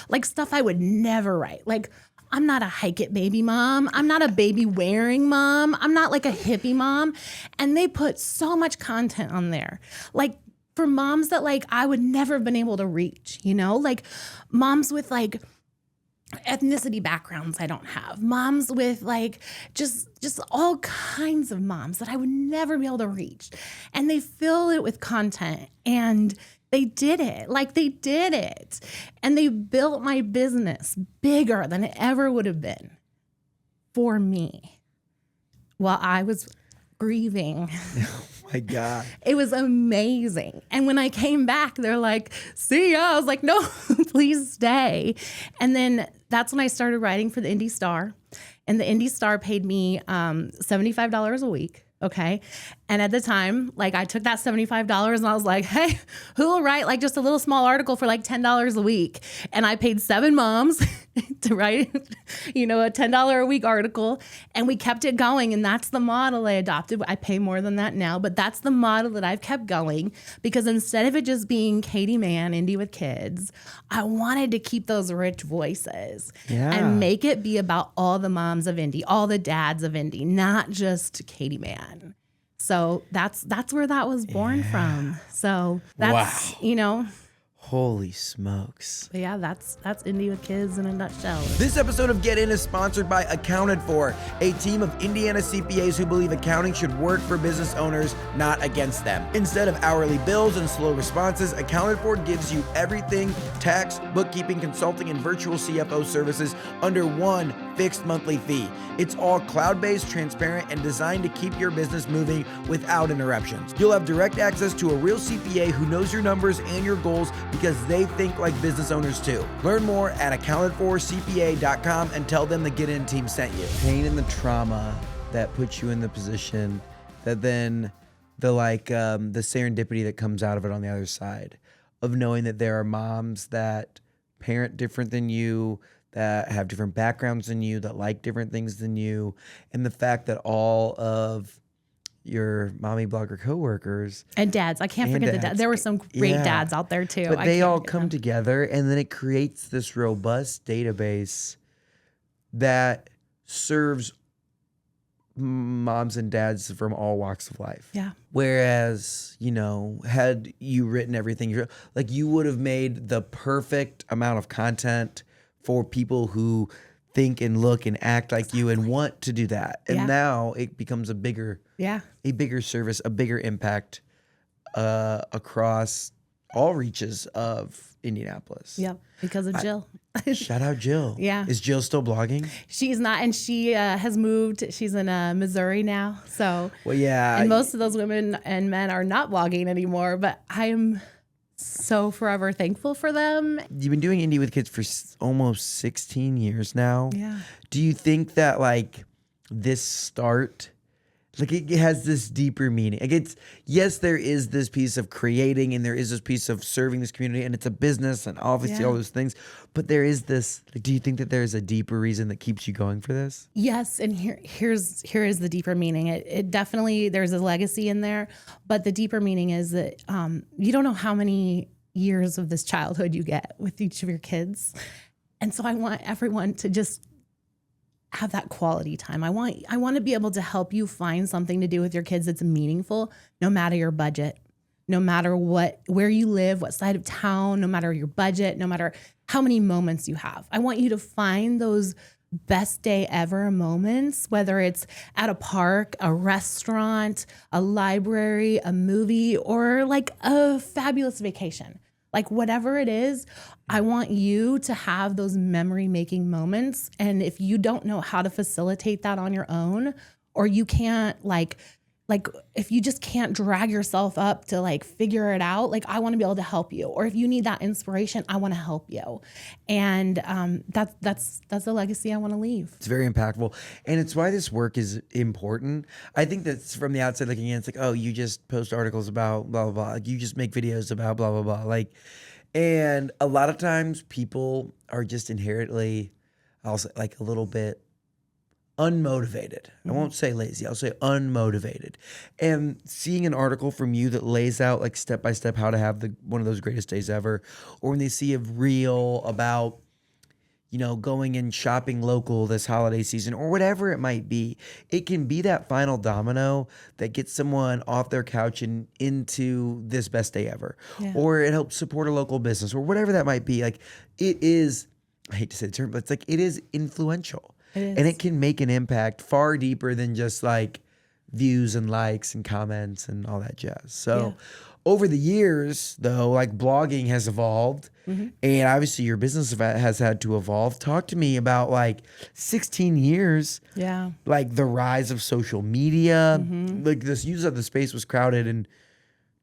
like stuff I would never write. Like, I'm not a hike it baby mom. I'm not a baby wearing mom. I'm not like a hippie mom. And they put so much content on there. Like for moms that like I would never have been able to reach, like moms with like ethnicity backgrounds I don't have, moms with like just all kinds of moms that I would never be able to reach. And they fill it with content and they did it. And they built my business bigger than it ever would have been for me while I was grieving. Oh my God. It was amazing. And when I came back, they're like, see ya. I was like, no, please stay. And then that's when I started writing for the Indy Star. And the Indy Star paid me $75 a week. Okay. And at the time, like I took that $75 and I was like, hey, who will write like just a little small article for like $10 a week? And I paid 7 moms to write, a $10 a week article. And we kept it going. And that's the model I adopted. I pay more than that now, but that's the model that I've kept going because instead of it just being Katy Mann, Indy with kids, I wanted to keep those rich voices and make it be about all the moms of Indy, all the dads of Indy, not just Katy Mann. So that's where that was born from. So that's, Holy smokes. But yeah, that's Indy with kids in a nutshell. This episode of Get In is sponsored by Accounted For, a team of Indiana CPAs who believe accounting should work for business owners, not against them. Instead of hourly bills and slow responses, Accounted For gives you everything tax, bookkeeping, consulting, and virtual CFO services under one fixed monthly fee. It's all cloud-based, transparent, and designed to keep your business moving without interruptions. You'll have direct access to a real CPA who knows your numbers and your goals because they think like business owners too. Learn more at accountedforcpa.com and tell them the Get In team sent you. Pain and the trauma that puts you in the position that then the serendipity that comes out of it on the other side of knowing that there are moms that parent different than you, that have different backgrounds than you, that like different things than you, and the fact that all of your mommy blogger coworkers and dads, I can't forget the dads. There were some great dads out there too. But they all come together, and then it creates this robust database that serves moms and dads from all walks of life. Yeah. Whereas, had you written everything, you would have made the perfect amount of content for people who think and look and act like you and want to do that. And now it becomes a bigger service, a bigger impact across all reaches of Indianapolis. Yep, because of Jill. Shout out Jill. Yeah. Is Jill still blogging? She's not, and she has moved. She's in Missouri now. So, well, yeah. And most of those women and men are not blogging anymore, but I am so forever thankful for them. You've been doing Indy with kids for almost 16 years now. Yeah. Do you think that like this start, like it has this deeper meaning? Like it's, yes, there is this piece of creating and there is this piece of serving this community and it's a business and obviously all those things, but there is this, like, do you think that there's a deeper reason that keeps you going for this? Yes, and here is the deeper meaning. It definitely, there's a legacy in there, but the deeper meaning is that you don't know how many years of this childhood you get with each of your kids. And so I want everyone to just have that quality time. I want to be able to help you find something to do with your kids that's meaningful, no matter your budget, no matter where you live, what side of town, no matter your budget, no matter how many moments you have. I want you to find those best day ever moments, whether it's at a park, a restaurant, a library, a movie, or like a fabulous vacation. Like whatever it is, I want you to have those memory-making moments. And if you don't know how to facilitate that on your own, or you can't like if you just can't drag yourself up to like figure it out, like I want to be able to help you. Or if you need that inspiration, I want to help you. And that's the legacy I want to leave. It's very impactful. And it's why this work is important. I think that's from the outside looking in, it's like, oh, you just post articles about blah, blah, blah. Like you just make videos about blah, blah, blah. Like, and a lot of times people are just inherently, I'll say like a little bit unmotivated. I won't say lazy. I'll say unmotivated. And seeing an article from you that lays out like step by step how to have one of those greatest days ever, or when they see a reel about, you know, going and shopping local this holiday season or whatever it might be, it can be that final domino that gets someone off their couch and into this best day ever. Yeah. Or it helps support a local business or whatever that might be. Like it is, I hate to say the term, but it's like it is influential. And it can make an impact far deeper than just like views and likes and comments and all that jazz. So over the years, though, like blogging has evolved and obviously your business has had to evolve. Talk to me about like 16 years, like the rise of social media. Like this use of the space was crowded in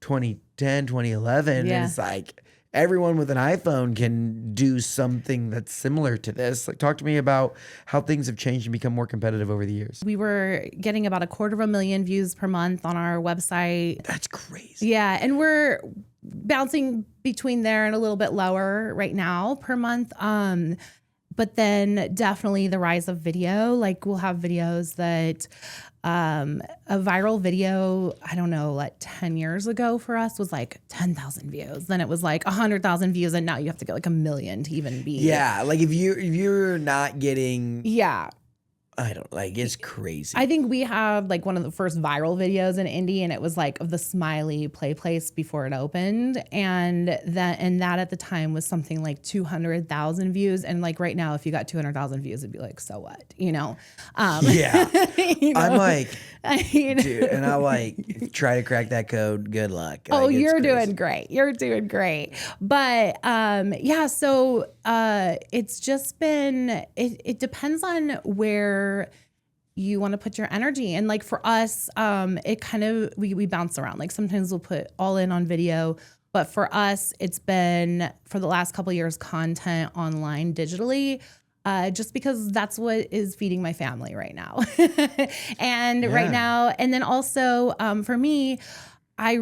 2010, 2011. And it's like everyone with an iPhone can do something that's similar to this. Like, talk to me about how things have changed and become more competitive over the years. We were getting about 250,000 views per month on our website. That's crazy. Yeah, and we're bouncing between there and a little bit lower right now per month. But then definitely the rise of video. Like we'll have videos that a viral video, I don't know, like 10 years ago for us was like 10,000 views. Then it was like 100,000 views. And now you have to get like 1 million to even be. Yeah. Like if you're not getting. Yeah. I don't like, it's crazy. I think we have like one of the first viral videos in Indy, and it was like of the Smiley play place before it opened. And that at the time was something like 200,000 views. And like right now, if you got 200,000 views, it'd be like, so what, you know? Yeah. You know? I'm like, dude, and I like try to crack that code. Good luck. Oh, like, you're doing great. You're doing great. But yeah, so it's just been, it depends on where you want to put your energy. And like for us, it kind of, we bounce around. Like sometimes we'll put all in on video, but for us, it's been for the last couple of years, content online digitally, just because that's what is feeding my family right now. And right now, and then also for me, I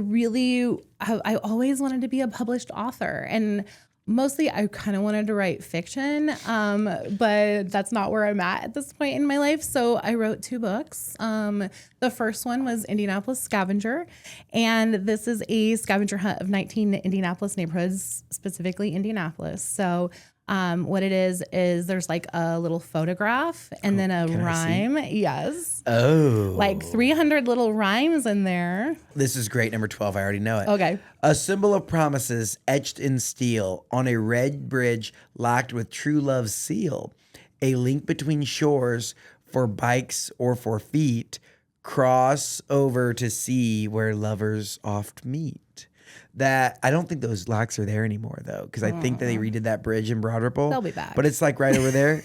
always wanted to be a published author, and mostly I kind of wanted to write fiction, but that's not where I'm at this point in my life. So I wrote 2 books. The first one was Indianapolis Scavenger, and this is a scavenger hunt of 19 Indianapolis neighborhoods, specifically Indianapolis. So what it is there's like a little photograph and then a rhyme. Yes. Oh. Like 300 little rhymes in there. This is great. Number 12. I already know it. Okay. A symbol of promises etched in steel on a red bridge locked with true love's seal. A link between shores for bikes or for feet. Cross over to see where lovers oft meet. That I don't think those locks are there anymore though, because I think that they redid that bridge in Broad Ripple. They'll be back. But it's like right over there,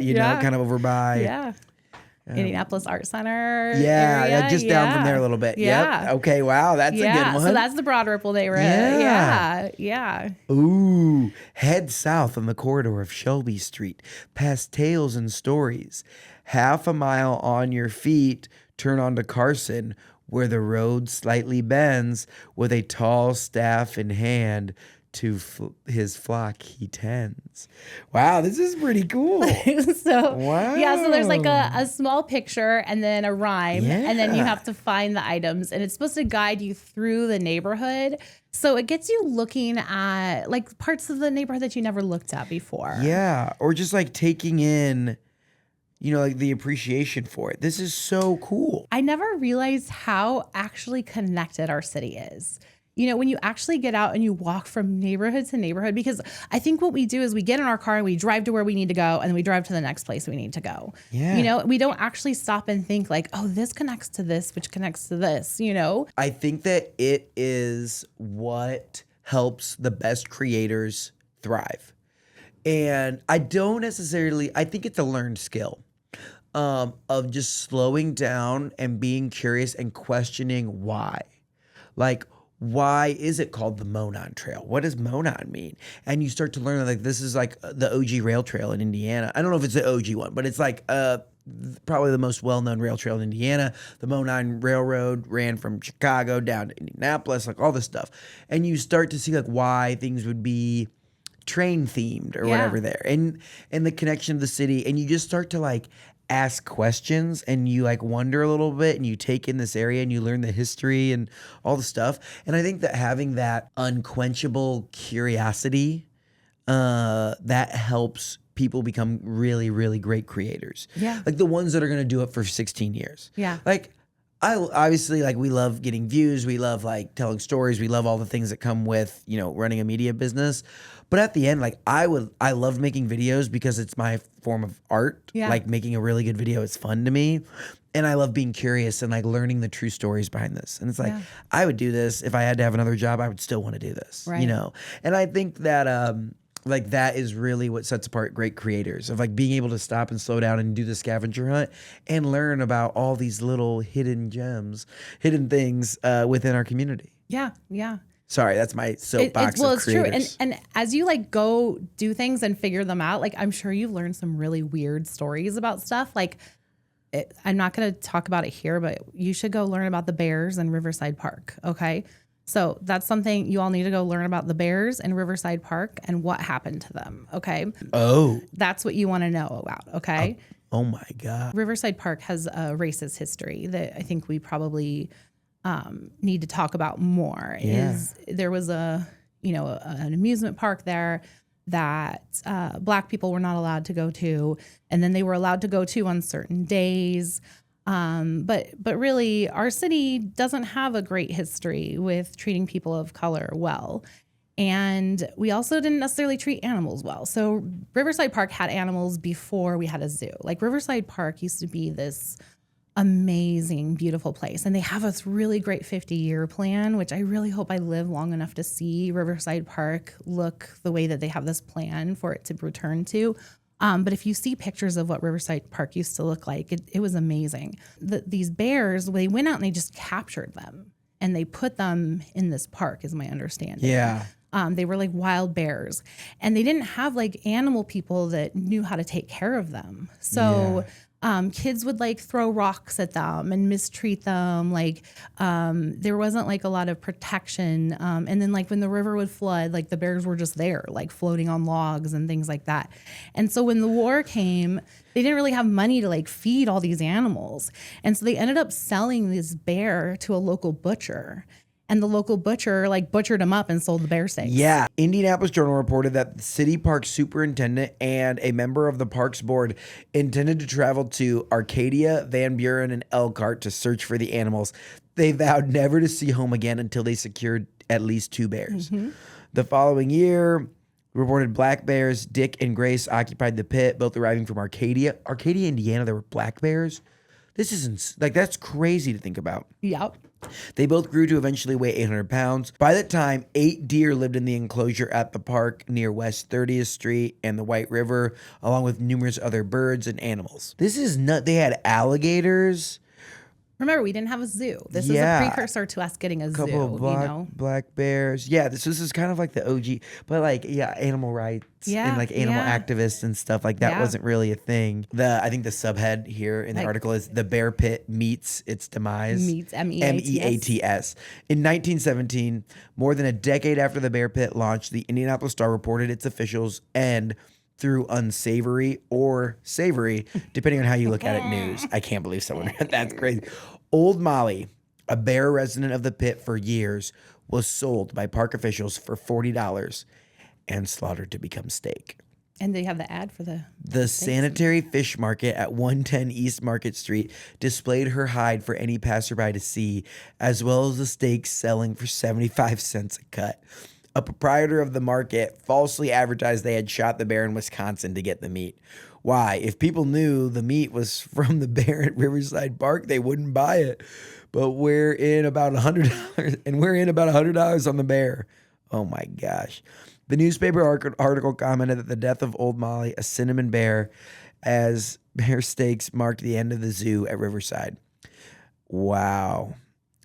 you know, kind of over by. Yeah. Indianapolis Art Center Yeah, area. just down from there a little bit. Yeah. Yep. Okay, wow, that's a good one. So that's the Broad Ripple neighborhood. Yeah. Ooh, head south on the corridor of Shelby Street, past Tales and Stories. Half a mile on your feet, turn onto Carson, where the road slightly bends, with a tall staff in hand. To his flock he tends. Wow, this is pretty cool. So wow. Yeah, so there's like a small picture and then a rhyme, and then you have to find the items, and it's supposed to guide you through the neighborhood. So it gets you looking at like parts of the neighborhood that you never looked at before. Yeah, or just like taking in, like the appreciation for it. This is so cool. I never realized how actually connected our city is. When you actually get out and you walk from neighborhood to neighborhood, because I think what we do is we get in our car and we drive to where we need to go, and then we drive to the next place we need to go. Yeah. We don't actually stop and think like, oh, this connects to this, which connects to this, I think that it is what helps the best creators thrive. And I think it's a learned skill of just slowing down and being curious and questioning why. Like, why is it called the Monon Trail? What does Monon mean? And you start to learn like this is like the OG rail trail in Indiana. I don't know if it's the OG one, but it's like probably the most well-known rail trail in Indiana. The Monon Railroad ran from Chicago down to Indianapolis, like all this stuff. And you start to see like why things would be train themed or whatever there. And the connection of the city. And you just start to like ask questions, and you like wonder a little bit, and you take in this area and you learn the history and all the stuff. And I think that having that unquenchable curiosity, that helps people become really, really great creators. Yeah. Like the ones that are going to do it for 16 years. Yeah. Like I obviously like we love getting views. We love like telling stories. We love all the things that come with, running a media business. But at the end, like I love making videos because it's my form of art. Yeah. Like making a really good video is fun to me. And I love being curious and like learning the true stories behind this. And it's like, I would do this if I had to have another job. I would still want to do this, right. And I think that, like that is really what sets apart great creators, of like being able to stop and slow down and do the scavenger hunt and learn about all these little hidden gems, hidden things within our community. Yeah. Yeah. Sorry, that's my soapbox of it's creators. True. And as you like go do things and figure them out, like I'm sure you've learned some really weird stories about stuff. Like I'm not going to talk about it here, but you should go learn about the bears in Riverside Park. Okay. So that's something you all need to go learn about, the bears in Riverside Park and what happened to them. Okay. Oh. That's what you want to know about. Okay. Oh my God. Riverside Park has a racist history that I think we probably need to talk about more. Is there was an amusement park there that Black people were not allowed to go to, and then they were allowed to go to on certain days. But really, our city doesn't have a great history with treating people of color well. And we also didn't necessarily treat animals well. So Riverside Park had animals before we had a zoo. Like Riverside Park used to be this amazing, beautiful place. And they have this really great 50-year plan, which I really hope I live long enough to see Riverside Park look the way that they have this plan for it to return to. But if you see pictures of what Riverside Park used to look like, it was amazing. These bears, they went out and they just captured them and they put them in this park, is my understanding. Yeah. They were like wild bears, and they didn't have like animal people that knew how to take care of them. So kids would like throw rocks at them and mistreat them. Like there wasn't like a lot of protection. And then like when the river would flood, like the bears were just there, like floating on logs and things like that. And so when the war came, they didn't really have money to like feed all these animals. And so they ended up selling this bear to a local butcher. And the local butcher like butchered him up and sold the bear steaks. Yeah. Indianapolis Journal reported that the city park superintendent and a member of the parks board intended to travel to Arcadia, Van Buren, and Elkhart to search for the animals. They vowed never to see home again until they secured at least 2 bears. Mm-hmm. The following year, reported black bears, Dick and Grace, occupied the pit, both arriving from Arcadia, Indiana. There were black bears. This isn't like that's crazy to think about. Yep. They both grew to eventually weigh 800 pounds. By that time, 8 deer lived in the enclosure at the park near West 30th Street and the White River, along with numerous other birds and animals. This is nut. They had alligators. Remember, we didn't have a zoo. This is Yeah. a precursor to us getting a Couple zoo, of black bears. Yeah, this is kind of like the OG, but like animal rights and like animal activists and stuff like that wasn't really a thing. I think the subhead here in the article is the bear pit meets its demise. Meets MEATS. In 1917, more than a decade after the bear pit launched, the Indianapolis Star reported its officials and through unsavory or savory, depending on how you look at it, news. I can't believe someone that's crazy. Old Molly, a bear resident of the pit for years, was sold by park officials for $40 and slaughtered to become steak. And they have the ad for the sanitary fish market at 110 East Market Street displayed her hide for any passerby to see, as well as the steaks selling for 75 cents a cut. A proprietor of the market falsely advertised they had shot the bear in Wisconsin to get the meat. Why? If people knew the meat was from the bear at Riverside Park, they wouldn't buy it. But we're in about $100, and we're in about $100 on the bear. Oh my gosh. The newspaper article commented that the death of Old Molly, a cinnamon bear, as bear steaks marked the end of the zoo at Riverside. Wow.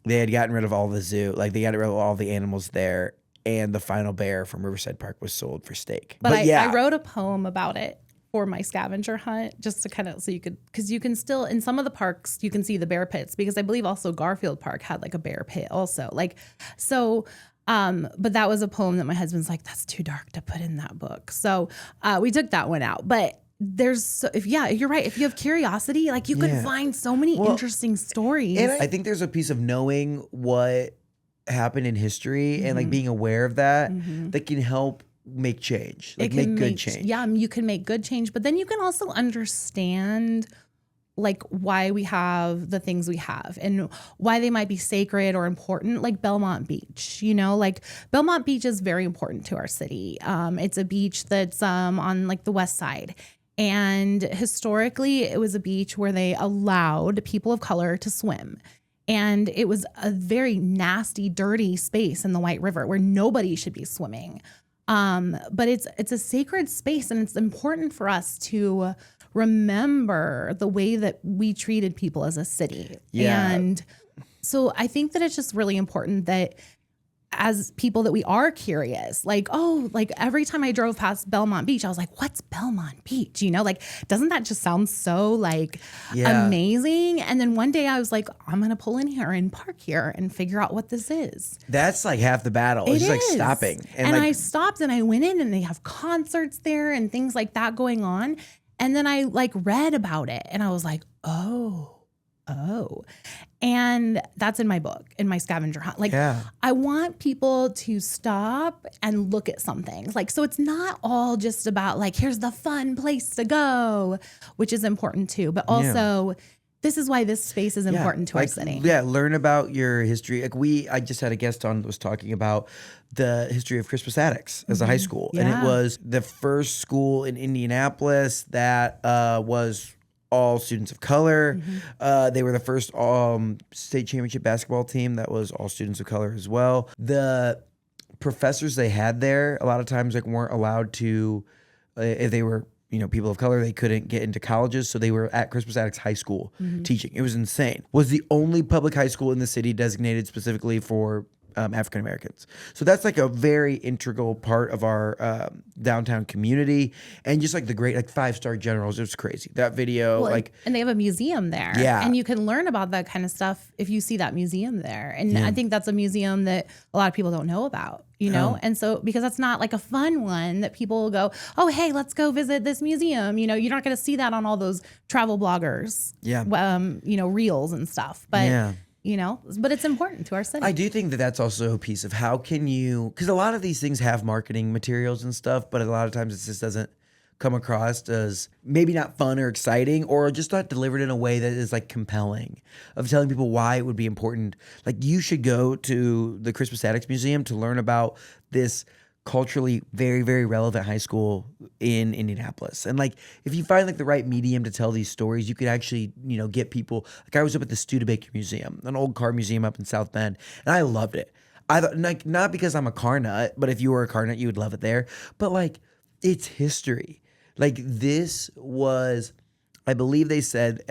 They had gotten rid of all the zoo. Like, they got rid of all the animals there. And the final bear from Riverside Park was sold for steak. But I wrote a poem about it for my scavenger hunt, just to kind of, so you could, because you can still, in some of the parks, you can see the bear pits, because I believe also Garfield Park had like a bear pit also. Like, so, but that was a poem that my husband's like, that's too dark to put in that book. So we took that one out. But you're right. If you have curiosity, like you could find so many interesting stories. And I think there's a piece of knowing what happened in history and like being aware of that that can help make change, like make good change. Yeah, you can make good change, but then you can also understand like why we have the things we have and why they might be sacred or important, like Belmont Beach. You know, like Belmont Beach is very important to our city. It's a beach that's on like the west side. And historically, it was a beach where they allowed people of color to swim. And it was a very nasty, dirty space in the White River where nobody should be swimming. But it's a sacred space, and it's important for us to remember the way that we treated people as a city. Yeah. And so I think that it's just really important that as people that we are curious, like, oh, like every time I drove past Belmont Beach, I was like, what's Belmont Beach? You know, like, doesn't that just sound so like amazing? And then one day I was like, I'm going to pull in here and park here and figure out what this is. That's like half the battle. It's just like stopping. And like, I stopped and I went in and they have concerts there and things like that going on. And then I like read about it and I was like, oh. And that's in my book, in my scavenger hunt. Like, I want people to stop and look at something. Like, so it's not all just about like, here's the fun place to go, which is important too. But also, this is why this space is important to our city. Yeah, learn about your history. Like I just had a guest on that was talking about the history of Crispus Attucks as a high school. And it was the first school in Indianapolis that was all students of color. They were the first state championship basketball team that was all students of color as well. The professors they had there a lot of times like weren't allowed to, if they were people of color, they couldn't get into colleges, so they were at Crispus Attucks High School teaching. It was insane. Was the only public high school in the city designated specifically for African Americans. So that's like a very integral part of our downtown community, and just like the great like 5-star generals. It was crazy. That video, and they have a museum there. Yeah, and you can learn about that kind of stuff if you see that museum there. And I think that's a museum that a lot of people don't know about. And so because that's not like a fun one that people will go, oh, hey, let's go visit this museum. You're not going to see that on all those travel bloggers. Reels and stuff. But but it's important to our city. I do think that that's also a piece of how can you, because a lot of these things have marketing materials and stuff, but a lot of times it just doesn't come across as maybe not fun or exciting, or just not delivered in a way that is like compelling of telling people why it would be important. Like, you should go to the Crispus Attucks Museum to learn about this culturally very, very relevant high school in Indianapolis. And like, if you find like the right medium to tell these stories, you could actually, get people. Like, I was up at the Studebaker Museum, an old car museum up in South Bend, and I loved it. I thought, like, not because I'm a car nut, but if you were a car nut, you would love it there. But like, it's history. Like, this was, I believe they said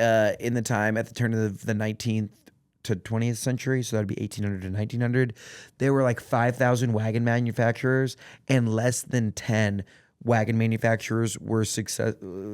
in the time at the turn of the 19th to 20th century, so that'd be 1800 to 1900, there were like 5,000 wagon manufacturers, and less than 10 wagon manufacturers were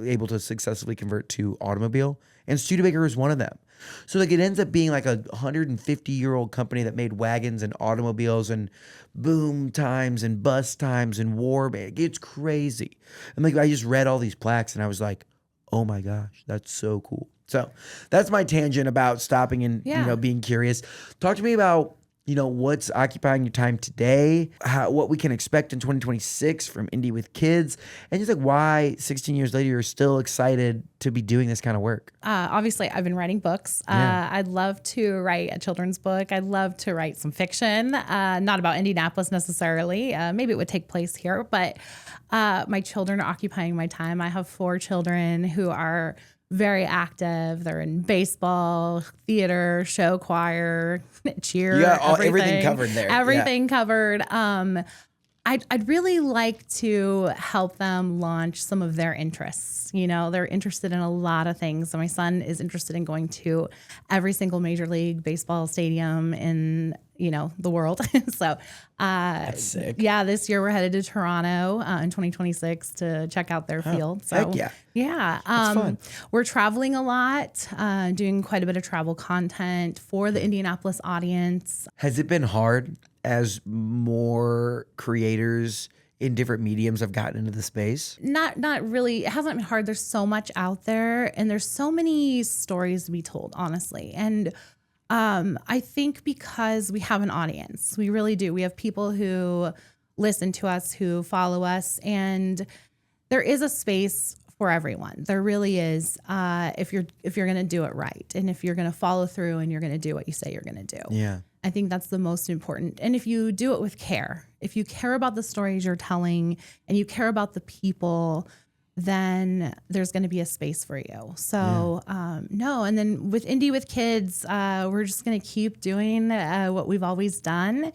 able to successfully convert to automobile, and Studebaker was one of them. So like, it ends up being like a 150-year-old company that made wagons and automobiles and boom times and bus times and war. It's crazy. And like, I just read all these plaques and I was like, oh my gosh, that's so cool. So that's my tangent about stopping and, being curious. Talk to me about, what's occupying your time today, what we can expect in 2026 from Indy with Kids, and just like why 16 years later you're still excited to be doing this kind of work. Obviously, I've been writing books. I'd love to write a children's book. I'd love to write some fiction, not about Indianapolis necessarily. Maybe it would take place here, but my children are occupying my time. I have 4 children who are very active. They're in baseball, theater, show choir, cheer. You got everything covered there. Everything covered. I'd really like to help them launch some of their interests. They're interested in a lot of things. So my son is interested in going to every single Major League Baseball stadium in the world. So that's sick. Yeah, this year we're headed to Toronto in 2026 to check out their field. So heck yeah. Yeah. That's fun. We're traveling a lot, doing quite a bit of travel content for the Indianapolis audience. Has it been hard as more creators in different mediums have gotten into the space? Not really. It hasn't been hard. There's so much out there and there's so many stories to be told, honestly. And I think because we have an audience, we really do. We have people who listen to us, who follow us, and there is a space for everyone. There really is. If you're going to do it right, and if you're going to follow through, and you're going to do what you say you're going to do. Yeah. I think that's the most important. And if you do it with care, if you care about the stories you're telling, and you care about the people, then there's going to be a space for you. So, no. And then with Indy with Kids, we're just going to keep doing what we've always done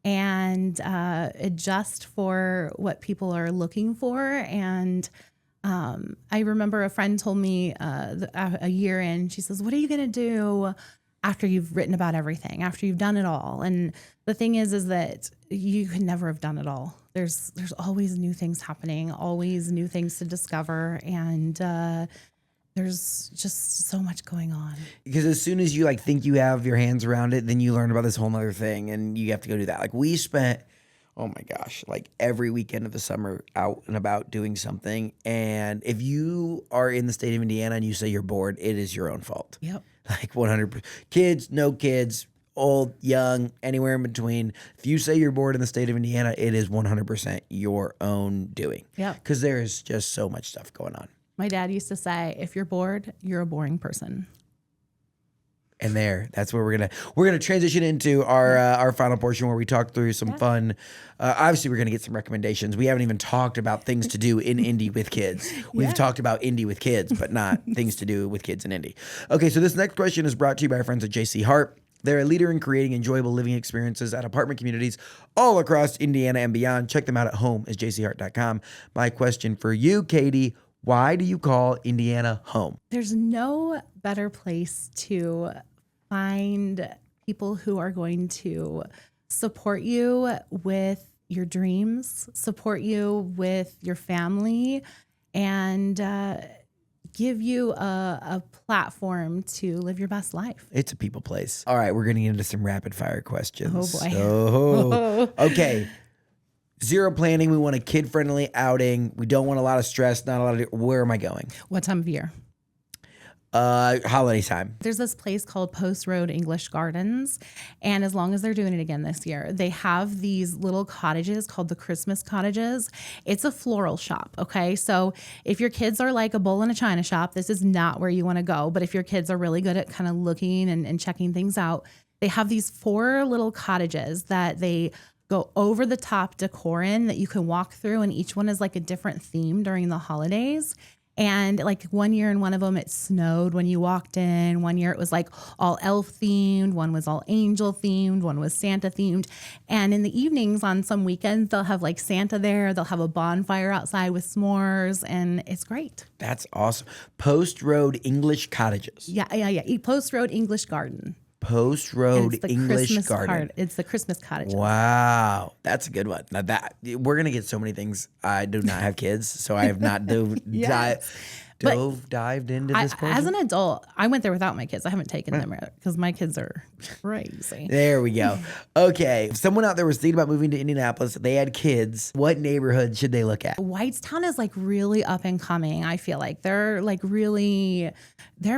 and adjust for what people are looking for. And I remember a friend told me a year in, she says, what are you going to do after you've written about everything, after you've done it all? And the thing is that you could never have done it all. There's always new things happening, always new things to discover. And there's just so much going on. Because as soon as you like think you have your hands around it, then you learn about this whole other thing and you have to go do that. Like we spent, oh my gosh, like every weekend of the summer out and about doing something. And if you are in the state of Indiana and you say you're bored, it is your own fault. Yep. Like 100%. Kids, no kids, old, young, anywhere in between. If you say you're bored in the state of Indiana, it is 100% your own doing. Yeah. Because there is just so much stuff going on. My dad used to say, if you're bored, you're a boring person. And that's where we're gonna transition into our final portion where we talk through some fun. Obviously, we're gonna get some recommendations. We haven't even talked about things to do in Indy with kids. We've talked about Indy with kids, but not things to do with kids in Indy. Okay, so this next question is brought to you by our friends at JC Hart. They're a leader in creating enjoyable living experiences at apartment communities all across Indiana and beyond. Check them out at home@jchart.com. My question for you, Katie. Why do you call Indiana home? There's no better place to find people who are going to support you with your dreams, support you with your family, and give you a platform to live your best life. It's a people place. All right, we're getting into some rapid fire questions. Oh boy. Oh, okay. Zero planning. We want a kid-friendly outing. We don't want a lot of stress, not a lot of... Where am I going? What time of year? Holiday time. There's this place called Post Road English Gardens. And as long as they're doing it again this year, they have these little cottages called the Christmas cottages. It's a floral shop. Okay. So if your kids are like a bull in a china shop, this is not where you want to go. But if your kids are really good at kind of looking and checking things out, they have these 4 little cottages that they go over the top decor in that you can walk through, and each one is like a different theme during the holidays. And like one year in one of them, it snowed when you walked in. One year it was like all elf themed. One was all angel themed. One was Santa themed. And in the evenings on some weekends, they'll have like Santa there. They'll have a bonfire outside with s'mores, and it's great. That's awesome. Post Road English Cottages. Yeah. Post Road English Garden. Post Road English Christmas Garden. It's the Christmas cottage. Wow, that's a good one. Now that we're gonna get so many things. I do not have kids, so I have not dived into this portion. As an adult, I went there without my kids. I haven't taken them because my kids are crazy. There we go. Okay, if someone out there was thinking about moving to Indianapolis, they had kids, what neighborhood should they look at? Whitestown is like really up and coming. I feel like they're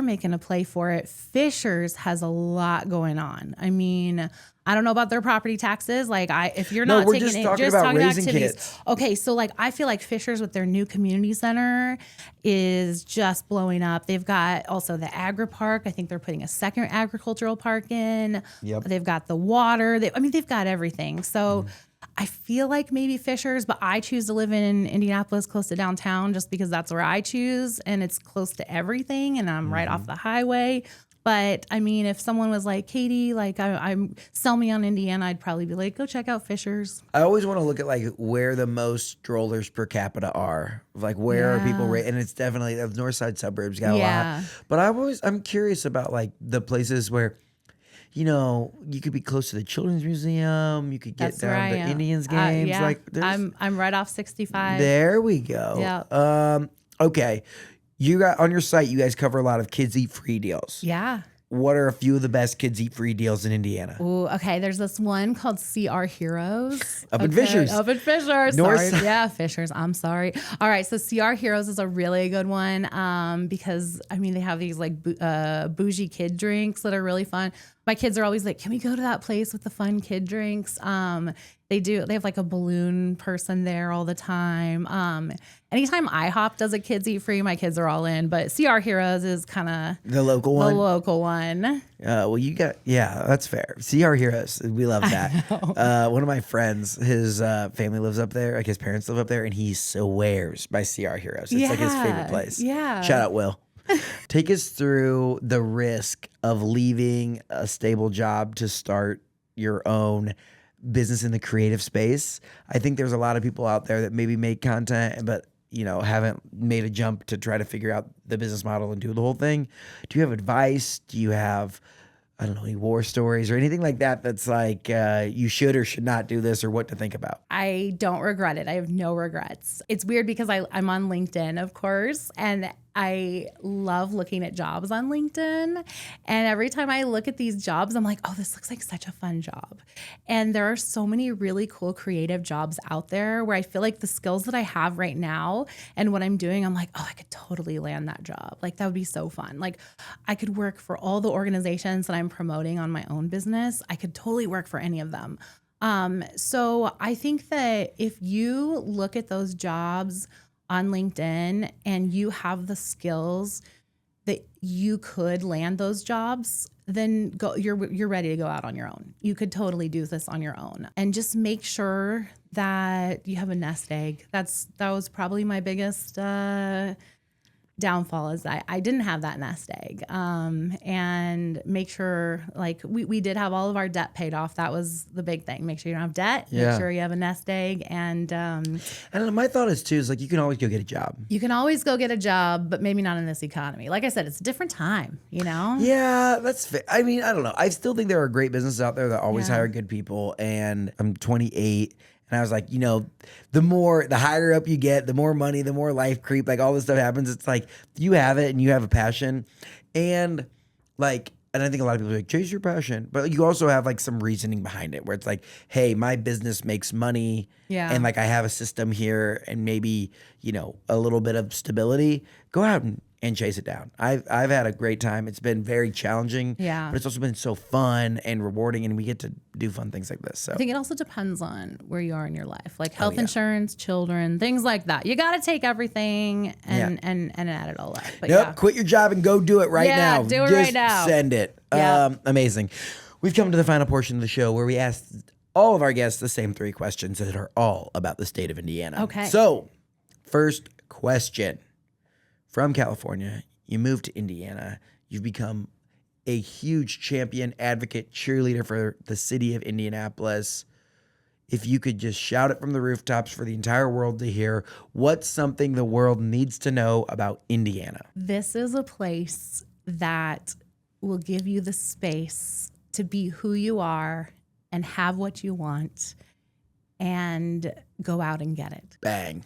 making a play for it. Fishers has a lot going on. I mean, I don't know about their property taxes. Like if you're not we're taking just it, talking just about talking raising activities. kids. Okay, so like I feel like Fishers with their new community center is just blowing up. They've got also the agri park. I think they're putting a second agricultural park in. Yep. They've got the water. They've got everything. So I feel like maybe Fishers, but I choose to live in Indianapolis close to downtown just because that's where I choose, and it's close to everything, and I'm right off the highway. But I mean, if someone was like, Katie, like I'm sell me on Indiana, I'd probably be like, go check out Fishers. I always want to look at like where the most strollers per capita are. Like where are people and it's definitely the north side suburbs got a lot. But I'm curious about like the places where, you know, you could be close to the Children's Museum. You could get down to Indians games. Like I'm right off 65. There we go. Yeah. Okay. You got on your site, you guys cover a lot of kids eat free deals. Yeah. What are a few of the best kids eat free deals in Indiana? Ooh, okay. There's this one called CR Heroes. Up in Fishers. Up in Fishers. North Sorry. side. Yeah, Fishers. I'm sorry. All right. So CR Heroes is a really good one because, I mean, they have these like bougie kid drinks that are really fun. My kids are always like, can we go to that place with the fun kid drinks? They have like a balloon person there all the time. Anytime IHOP does a kids eat free, my kids are all in. But CR Heroes is kind of the local one. The local one. Well, that's fair. CR Heroes, we love that. One of my friends, his family lives up there. Like his parents live up there, and he swears by CR Heroes. It's like his favorite place. Yeah. Shout out, Will. Take us through the risk of leaving a stable job to start your own business in the creative space. I think there's a lot of people out there that maybe make content, but haven't made a jump to try to figure out the business model and do the whole thing. Do you have advice? Do you have, I don't know, any war stories or anything like that that's like you should or should not do this or what to think about? I don't regret it. I have no regrets. It's weird because I'm on LinkedIn, of course, and I love looking at jobs on LinkedIn. And every time I look at these jobs, I'm like, oh, this looks like such a fun job. And there are so many really cool creative jobs out there where I feel like the skills that I have right now and what I'm doing, I'm like, oh, I could totally land that job. Like that would be so fun. Like I could work for all the organizations that I'm promoting on my own business. I could totally work for any of them. So I think that if you look at those jobs on LinkedIn and you have the skills that you could land those jobs, then you're ready to go out on your own. You could totally do this on your own, and just make sure that you have a nest egg. That was probably my biggest downfall, is that I didn't have that nest egg. And make sure, like we did have all of our debt paid off. That was the big thing. Make sure you don't have debt. Yeah. Make sure you have a nest egg. And my thought is too, is like you can always go get a job. You can always go get a job, but maybe not in this economy. Like I said, it's a different time, Yeah, that's fair. I mean, I don't know. I still think there are great businesses out there that always hire good people. And I'm 28. And I was like, the higher up you get, the more money, the more life creep, like all this stuff happens. It's like you have it and you have a passion. And I think a lot of people are like, chase your passion. But you also have like some reasoning behind it where it's like, hey, my business makes money. Yeah. And like I have a system here and maybe, a little bit of stability. Go out and chase it down. I've had a great time. It's been very challenging. Yeah. But it's also been so fun and rewarding, and we get to do fun things like this. So I think it also depends on where you are in your life, like health insurance, children, things like that. You got to take everything and add it all up. But quit your job and go do it right now. Do it Just right now. Send it. Yeah. Amazing. We've come to the final portion of the show where we ask all of our guests the same 3 questions that are all about the state of Indiana. Okay. So, first question. From California, you moved to Indiana. You've become a huge champion, advocate, cheerleader for the city of Indianapolis. If you could just shout it from the rooftops for the entire world to hear, what's something the world needs to know about Indiana? This is a place that will give you the space to be who you are and have what you want and go out and get it. Bang.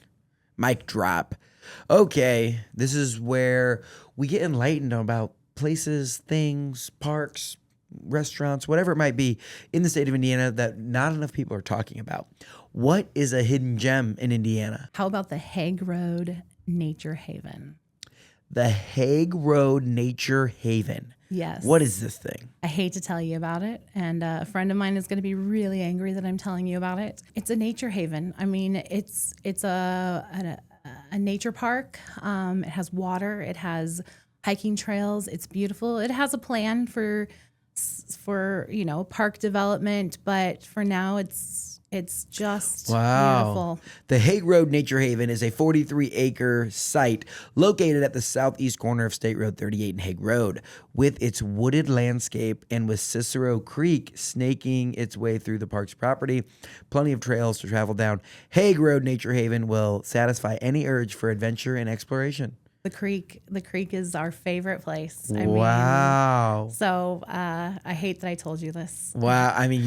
Mic drop. Okay, this is where we get enlightened about places, things, parks, restaurants, whatever it might be in the state of Indiana that not enough people are talking about. What is a hidden gem in Indiana? How about the Hague Road Nature Haven? The Hague Road Nature Haven. Yes. What is this thing? I hate to tell you about it, and a friend of mine is going to be really angry that I'm telling you about it. It's a nature haven. I mean, it's a nature park. It has water. It has hiking trails. It's beautiful. It has a plan for park development, but for now it's just beautiful. The Hague Road Nature Haven is a 43-acre site located at the southeast corner of State Road 38 and Hague Road. With its wooded landscape and with Cicero Creek snaking its way through the park's property, plenty of trails to travel down, Hague Road Nature Haven will satisfy any urge for adventure and exploration. The creek is our favorite place. Wow. So I hate that I told you this. Wow. I mean,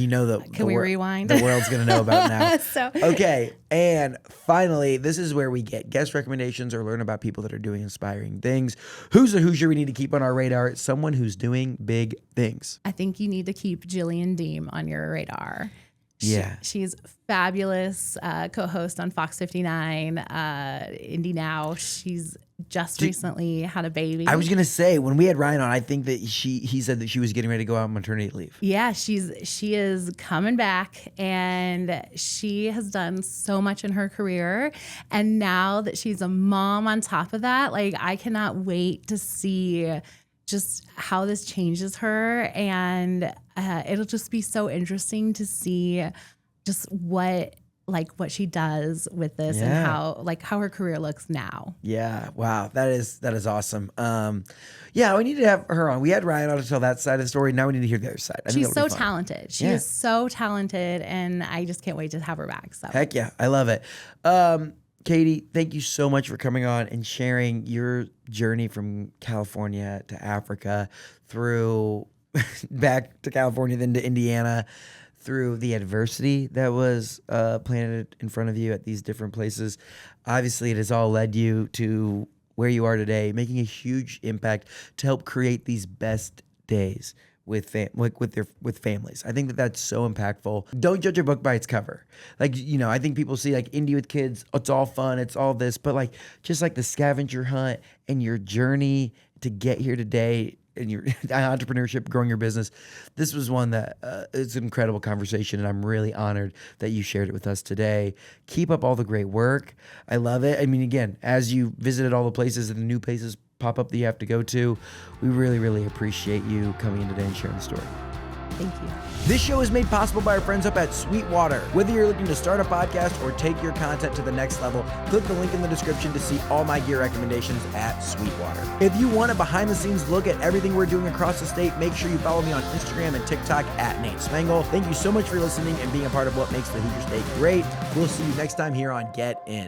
Can we rewind? The world's going to know about now. So. Okay. And finally, this is where we get guest recommendations or learn about people that are doing inspiring things. Who's a Hoosier we need to keep on our radar? Someone who's doing big things. I think you need to keep Jillian Deem on your radar. Yeah. She's fabulous, co-host on Fox 59, Indy Now. She's just recently had a baby. I was going to say, when we had Ryan on, I think that he said that she was getting ready to go out on maternity leave. Yeah, she is coming back, and she has done so much in her career. And now that she's a mom on top of that, like, I cannot wait to see just how this changes her. And it'll just be so interesting to see just what she does with this and how her career looks now. Yeah. Wow. That is awesome. Yeah, we need to have her on. We had Ryan on to tell that side of the story. Now we need to hear the other side. She's so talented. She is so talented, and I just can't wait to have her back. So heck yeah. I love it. Katy, thank you so much for coming on and sharing your journey from California to Africa through back to California, then to Indiana, through the adversity that was planted in front of you at these different places. Obviously, it has all led you to where you are today, making a huge impact to help create these best days with families. I think that that's so impactful. Don't judge a book by its cover. Like, I think people see like Indy with kids, it's all fun, it's all this, but like just like the scavenger hunt and your journey to get here today and your entrepreneurship, growing your business. This was one that it's an incredible conversation, and I'm really honored that you shared it with us today. Keep up all the great work. I love it. I mean, again, as you visited all the places and the new places pop up that you have to go to, we really, really appreciate you coming in today and sharing the story. Thank you. This show is made possible by our friends up at Sweetwater. Whether you're looking to start a podcast or take your content to the next level, click the link in the description to see all my gear recommendations at Sweetwater. If you want a behind-the-scenes look at everything we're doing across the state, make sure you follow me on Instagram and TikTok at Nate Spangle. Thank you so much for listening and being a part of what makes the Hoosier State great. We'll see you next time here on Get In.